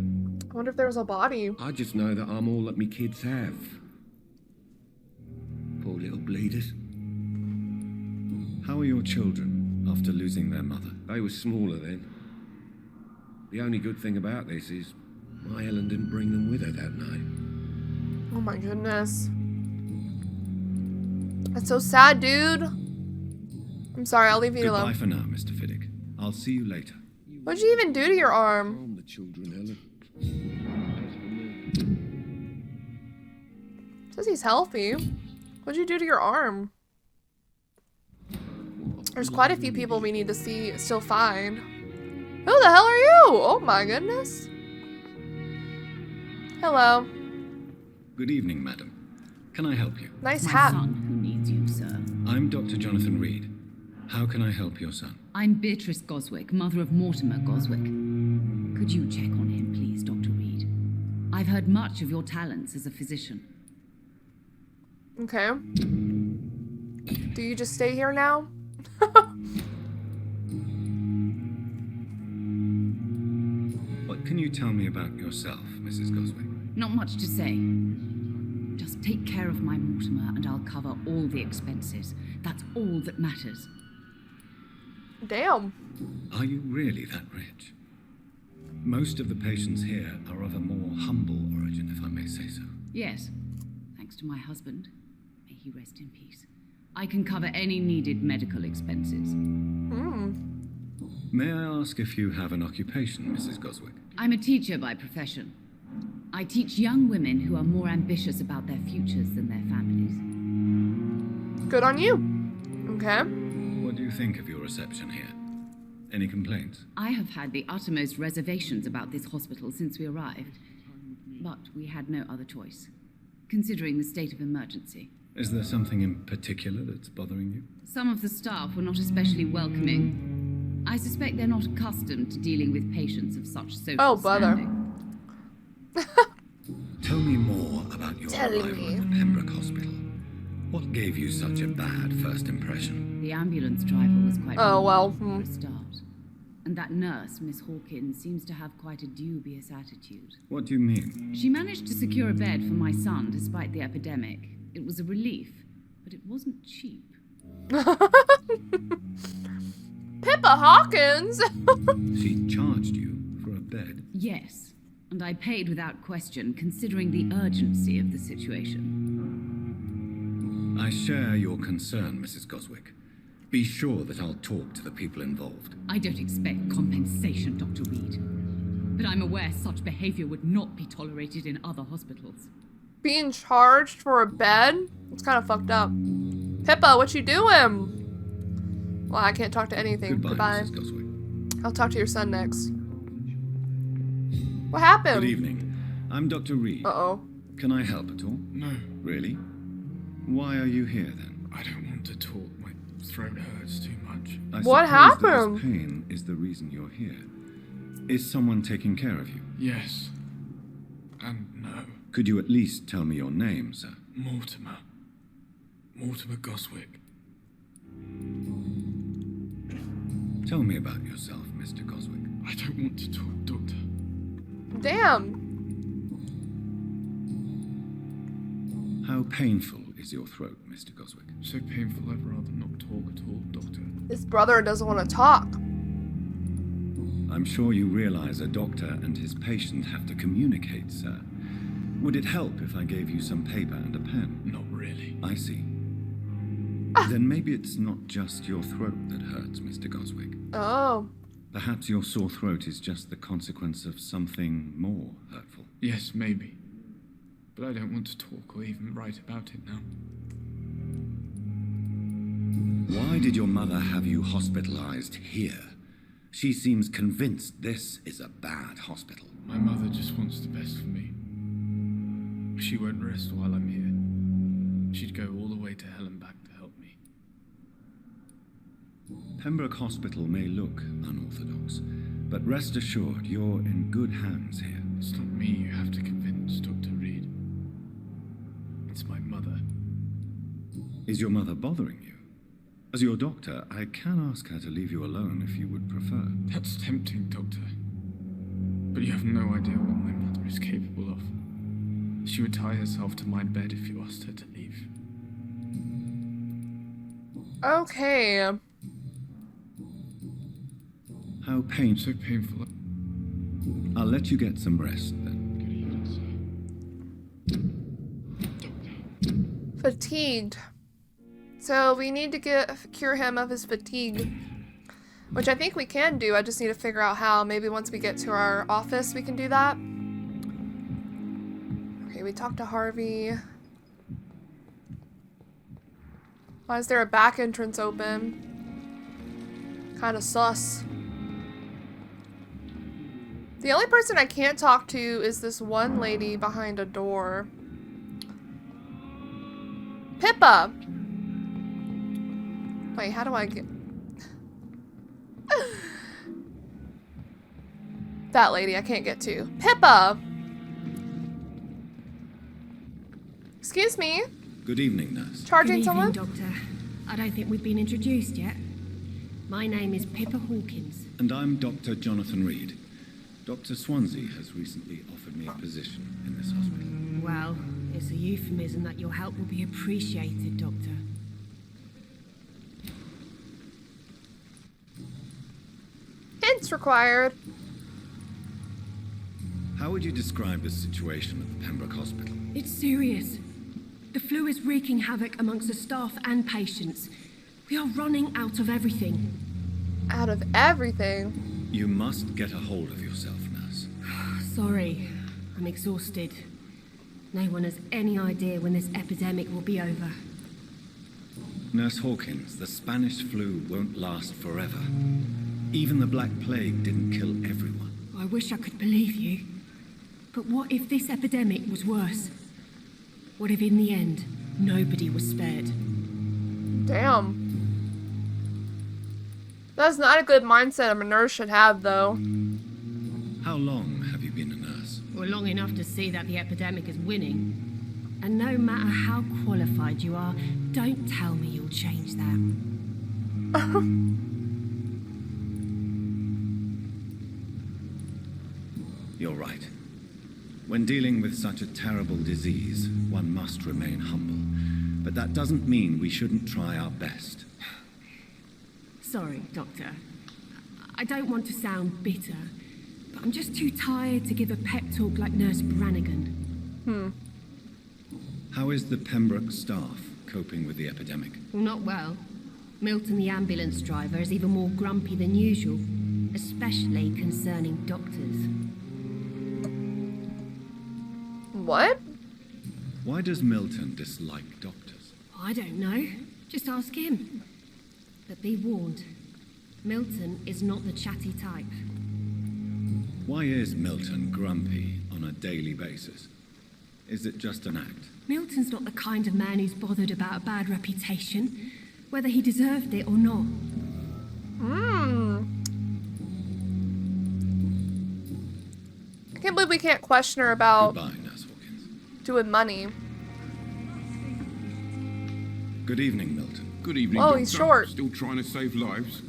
I wonder if there was a body. I just know that I'm all that me kids have. Poor little bleeders. How are your children after losing their mother? They were smaller then. The only good thing about this is my Helen didn't bring them with her that night. Oh my goodness. That's so sad, dude. I'm sorry, I'll leave you Goodbye alone. for now, Mr. Fiddick. I'll see you later. What'd you even do to your arm? Calm the children, Helen. Says he's healthy. What'd you do to your arm? There's quite a few people we need to still find. Who the hell are you? Oh my goodness. Hello. Good evening, madam. Can I help you? Nice My hat. son who needs you, sir. I'm Dr. Jonathan Reid. How can I help your son? I'm Beatrice Goswick, mother of Mortimer Goswick. Could you check on him, please, Dr. Reid? I've heard much of your talents as a physician. Okay. Do you just stay here now? What can you tell me about yourself, Mrs. Goswick? Not much to say. Just take care of my Mortimer and I'll cover all the expenses. That's all that matters. Damn. Are you really that rich? Most of the patients here are of a more humble origin, if I may say so. Yes, thanks to my husband. May he rest in peace. I can cover any needed medical expenses. May I ask if you have an occupation, Mrs. Goswick? I'm a teacher by profession. I teach young women who are more ambitious about their futures than their families. Good on you. Okay. What do you think of your reception here? Any complaints? I have had the uttermost reservations about this hospital since we arrived. But we had no other choice, considering the state of emergency. Is there something in particular that's bothering you? Some of the staff were not especially welcoming. I suspect they're not accustomed to dealing with patients of such social standing. Tell me more about your arrival at the Pembroke Hospital. What gave you such a bad first impression? The ambulance driver was quite for a start. And that nurse, Miss Hawkins, seems to have quite a dubious attitude. What do you mean? She managed to secure a bed for my son despite the epidemic. It was a relief, but it wasn't cheap. Pippa Hawkins! She charged you for a bed? Yes, and I paid without question, considering the urgency of the situation. I share your concern, Mrs. Goswick. Be sure that I'll talk to the people involved. I don't expect compensation, Dr. Reid. But I'm aware such behavior would not be tolerated in other hospitals. Being charged for a bed? It's kind of fucked up. Pippa, what you doing? Well, I can't talk to anything. Goodbye. Mrs. Goswick. I'll talk to your son next. What happened? Good evening. I'm Dr. Reid. Uh-oh. Can I help at all? No. Really? Why are you here, then? I don't want to talk. My throat hurts too much. What happened? This pain is the reason you're here. Is someone taking care of you? Yes. And no. Could you at least tell me your name, sir? Mortimer. Mortimer Goswick. Tell me about yourself, Mr. Goswick. I don't want to talk, Doctor. Damn. How painful is your throat, Mr. Goswick? So painful I'd rather not talk at all, Doctor. His brother doesn't want to talk. I'm sure you realize a doctor and his patient have to communicate, sir. Would it help if I gave you some paper and a pen? Not really. I see. Then maybe it's not just your throat that hurts, Mr. Goswick. Oh. Perhaps your sore throat is just the consequence of something more hurtful. Yes, maybe. But I don't want to talk or even write about it now. Why did your mother have you hospitalized here? She seems convinced this is a bad hospital. My mother just wants the best for me. She won't rest while I'm here. She'd go all the way to hell and back to help me. Pembroke Hospital may look unorthodox, but rest assured you're in good hands here. It's not me you have to convince, Dr. Reid. It's my mother. Is your mother bothering you? As your doctor, I can ask her to leave you alone if you would prefer. That's tempting, Doctor. But you have no idea what my mother is capable of. She would tie herself to my bed if you asked her to leave. Okay. How painful. So painful. I'll let you get some rest then. Good evening, sir. Fatigued. So we need to cure him of his fatigue. Which I think we can do. I just need to figure out how. Maybe once we get to our office we can do that. Okay, we talked to Harvey. Why is there a back entrance open? Kinda sus. The only person I can't talk to is this one lady behind a door. Pippa! Wait, how do I get... That lady I can't get to. Pippa! Excuse me? Good evening, nurse. Charging Good someone? evening, Doctor. I don't think we've been introduced yet. My name is Pippa Hawkins. And I'm Dr. Jonathan Reid. Dr. Swansea has recently offered me a position in this hospital. Well, it's a euphemism that your help will be appreciated, Doctor. Hints required. How would you describe the situation at the Pembroke Hospital? It's serious. The flu is wreaking havoc amongst the staff and patients. We are running out of everything. Out of everything? You must get a hold of yourself, nurse. Sorry. I'm exhausted. No one has any idea when this epidemic will be over. Nurse Hawkins, the Spanish flu won't last forever. Even the Black Plague didn't kill everyone. I wish I could believe you. But what if this epidemic was worse? What if in the end, nobody was spared? Damn. That's not a good mindset a nurse should have, though. How long have you been a nurse? Well, long enough to see that the epidemic is winning. And no matter how qualified you are, don't tell me you'll change that. You're right. When dealing with such a terrible disease, one must remain humble. But that doesn't mean we shouldn't try our best. Sorry, Doctor. I don't want to sound bitter, but I'm just too tired to give a pep talk like Nurse Brannigan. How is the Pembroke staff coping with the epidemic? Well, not well. Milton, the ambulance driver, is even more grumpy than usual, especially concerning doctors. What? Why does Milton dislike doctors? I don't know. Just ask him. But be warned, Milton is not the chatty type. Why is Milton grumpy on a daily basis? Is it just an act? Milton's not the kind of man who's bothered about a bad reputation, whether he deserved it or not. I can't believe we can't question her about Goodbye, Nurse Hawkins. doing money. Good evening, Milton. Good evening, Oh, Doctor. he's short. Still trying to save lives?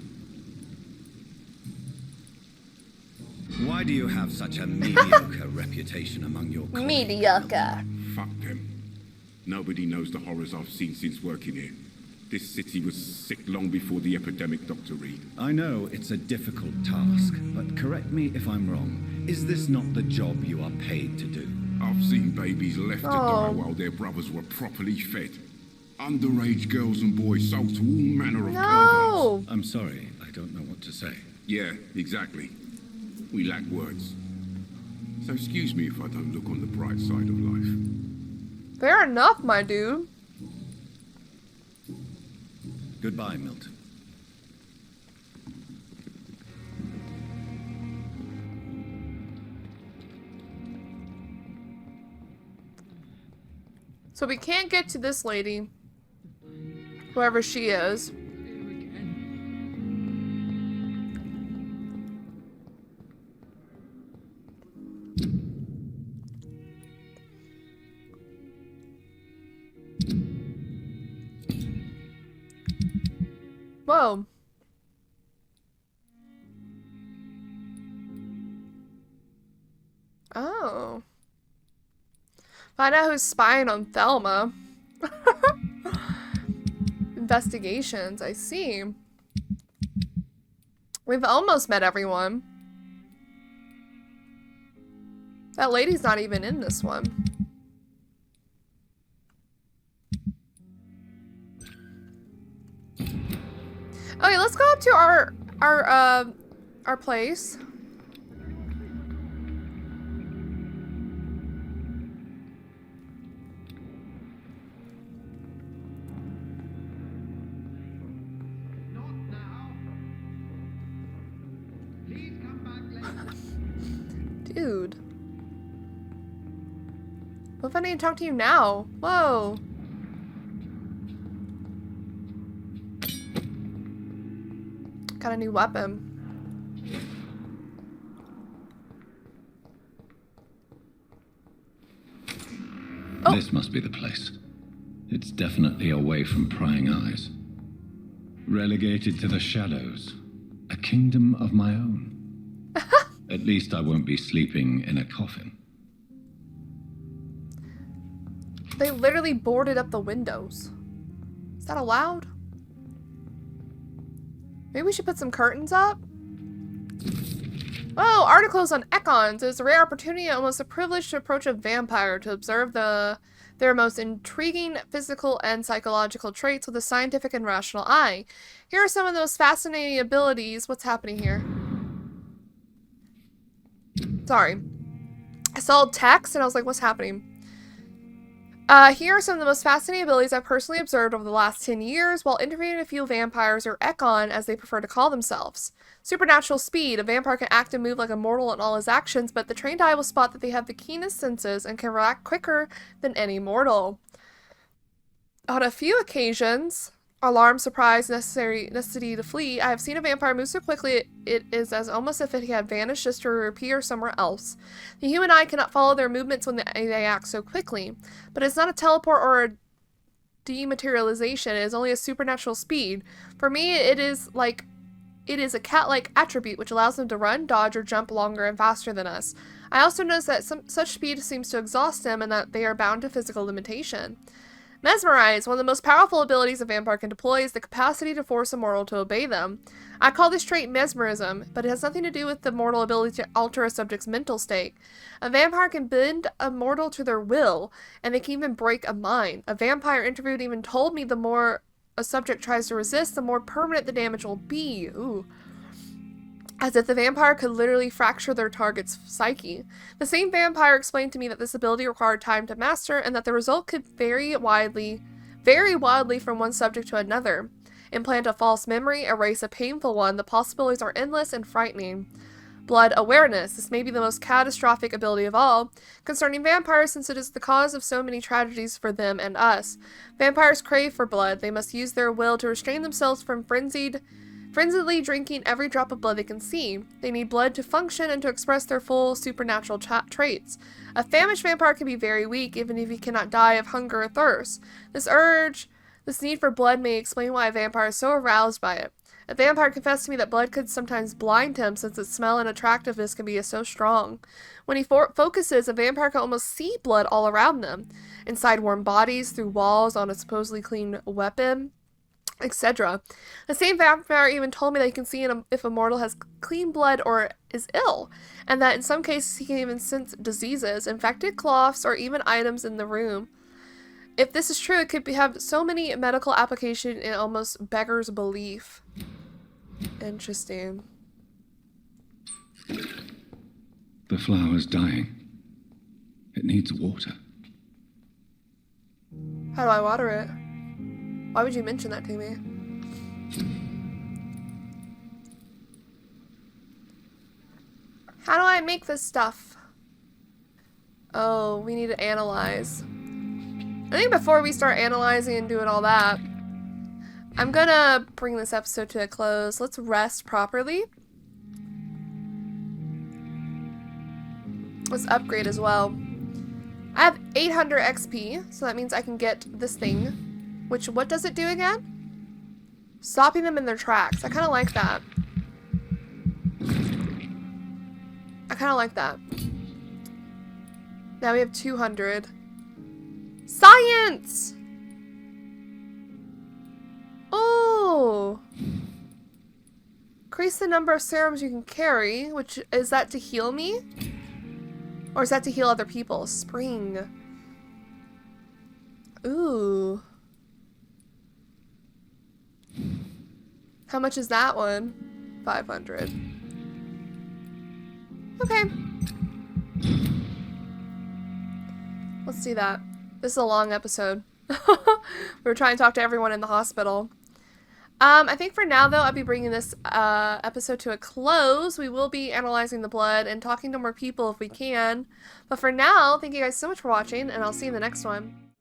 Why do you have such a mediocre reputation among your colleagues? Mediocre. Fuck them. Nobody knows the horrors I've seen since working here. This city was sick long before the epidemic, Dr. Reid. I know it's a difficult task, but correct me if I'm wrong. Is this not the job you are paid to do? I've seen babies left to die while their brothers were properly fed. Underage girls and boys sold to all manner of perverts. I'm sorry, I don't know what to say. Yeah, exactly. We lack words. So excuse me if I don't look on the bright side of life. Fair enough, my dude. Goodbye, Milton. So we can't get to this lady, whoever she is. Whoa. Oh. Find out who's spying on Thelma. Investigations, I see. We've almost met everyone. That lady's not even in this one. Okay, let's go up to our place. Dude. What if I need to talk to you now? Whoa. Got a new weapon. Oh. This must be the place. It's definitely away from prying eyes. Relegated to the shadows. A kingdom of my own. At least I won't be sleeping in a coffin. They literally boarded up the windows. Is that allowed? Maybe we should put some curtains up? Oh, articles on Econs. It's a rare opportunity and almost a privilege to approach a vampire to observe their most intriguing physical and psychological traits with a scientific and rational eye. Here are some of those fascinating abilities. What's happening here? Sorry. I saw text and I was like, what's happening? Here are some of the most fascinating abilities I've personally observed over the last 10 years while interviewing a few vampires, or Ekon as they prefer to call themselves. Supernatural speed. A vampire can act and move like a mortal in all his actions, but the trained eye will spot that they have the keenest senses and can react quicker than any mortal. On a few occasions, alarm, surprise, necessity to flee, I have seen a vampire move so quickly it is as almost if it had vanished just to reappear somewhere else. The human eye cannot follow their movements when they act so quickly, but it's not a teleport or a dematerialization. It is only a supernatural speed. For me, it is a cat-like attribute which allows them to run, dodge, or jump longer and faster than us. I also notice that such speed seems to exhaust them and that they are bound to physical limitation. Mesmerize. One of the most powerful abilities a vampire can deploy is the capacity to force a mortal to obey them. I call this trait mesmerism, but it has nothing to do with the mortal ability to alter a subject's mental state. A vampire can bend a mortal to their will, and they can even break a mind. A vampire interviewed even told me the more a subject tries to resist, the more permanent the damage will be. Ooh. As if the vampire could literally fracture their target's psyche. The same vampire explained to me that this ability required time to master and that the result could vary wildly from one subject to another. Implant a false memory, erase a painful one. The possibilities are endless and frightening. Blood awareness. This may be the most catastrophic ability of all concerning vampires, since it is the cause of so many tragedies for them and us. Vampires crave for blood. They must use their will to restrain themselves from frenziedly drinking every drop of blood they can see. They need blood to function and to express their full supernatural traits. A famished vampire can be very weak, even if he cannot die of hunger or thirst. This need for blood may explain why a vampire is so aroused by it. A vampire confessed to me that blood could sometimes blind him, since its smell and attractiveness can be so strong. When he focuses, a vampire can almost see blood all around them, inside warm bodies, through walls, on a supposedly clean weapon, etc. The same vampire even told me that he can see if a mortal has clean blood or is ill, and that in some cases he can even sense diseases, infected cloths, or even items in the room. If this is true, it could have so many medical applications it almost beggars belief. Interesting. The flower's dying. It needs water. How do I water it? Why would you mention that to me? How do I make this stuff? Oh, we need to analyze. I think before we start analyzing and doing all that, I'm gonna bring this episode to a close. Let's rest properly. Let's upgrade as well. I have 800 XP, so that means I can get this thing. Which, what does it do again? Stopping them in their tracks. I kind of like that. Now we have 200. Science! Oh! Increase the number of serums you can carry, which, is that to heal me? Or is that to heal other people? Spring. Ooh. How much is that one? 500. Okay. Let's do that. This is a long episode. We were trying to talk to everyone in the hospital. I think for now, though, I'll be bringing this episode to a close. We will be analyzing the blood and talking to more people if we can. But for now, thank you guys so much for watching, and I'll see you in the next one.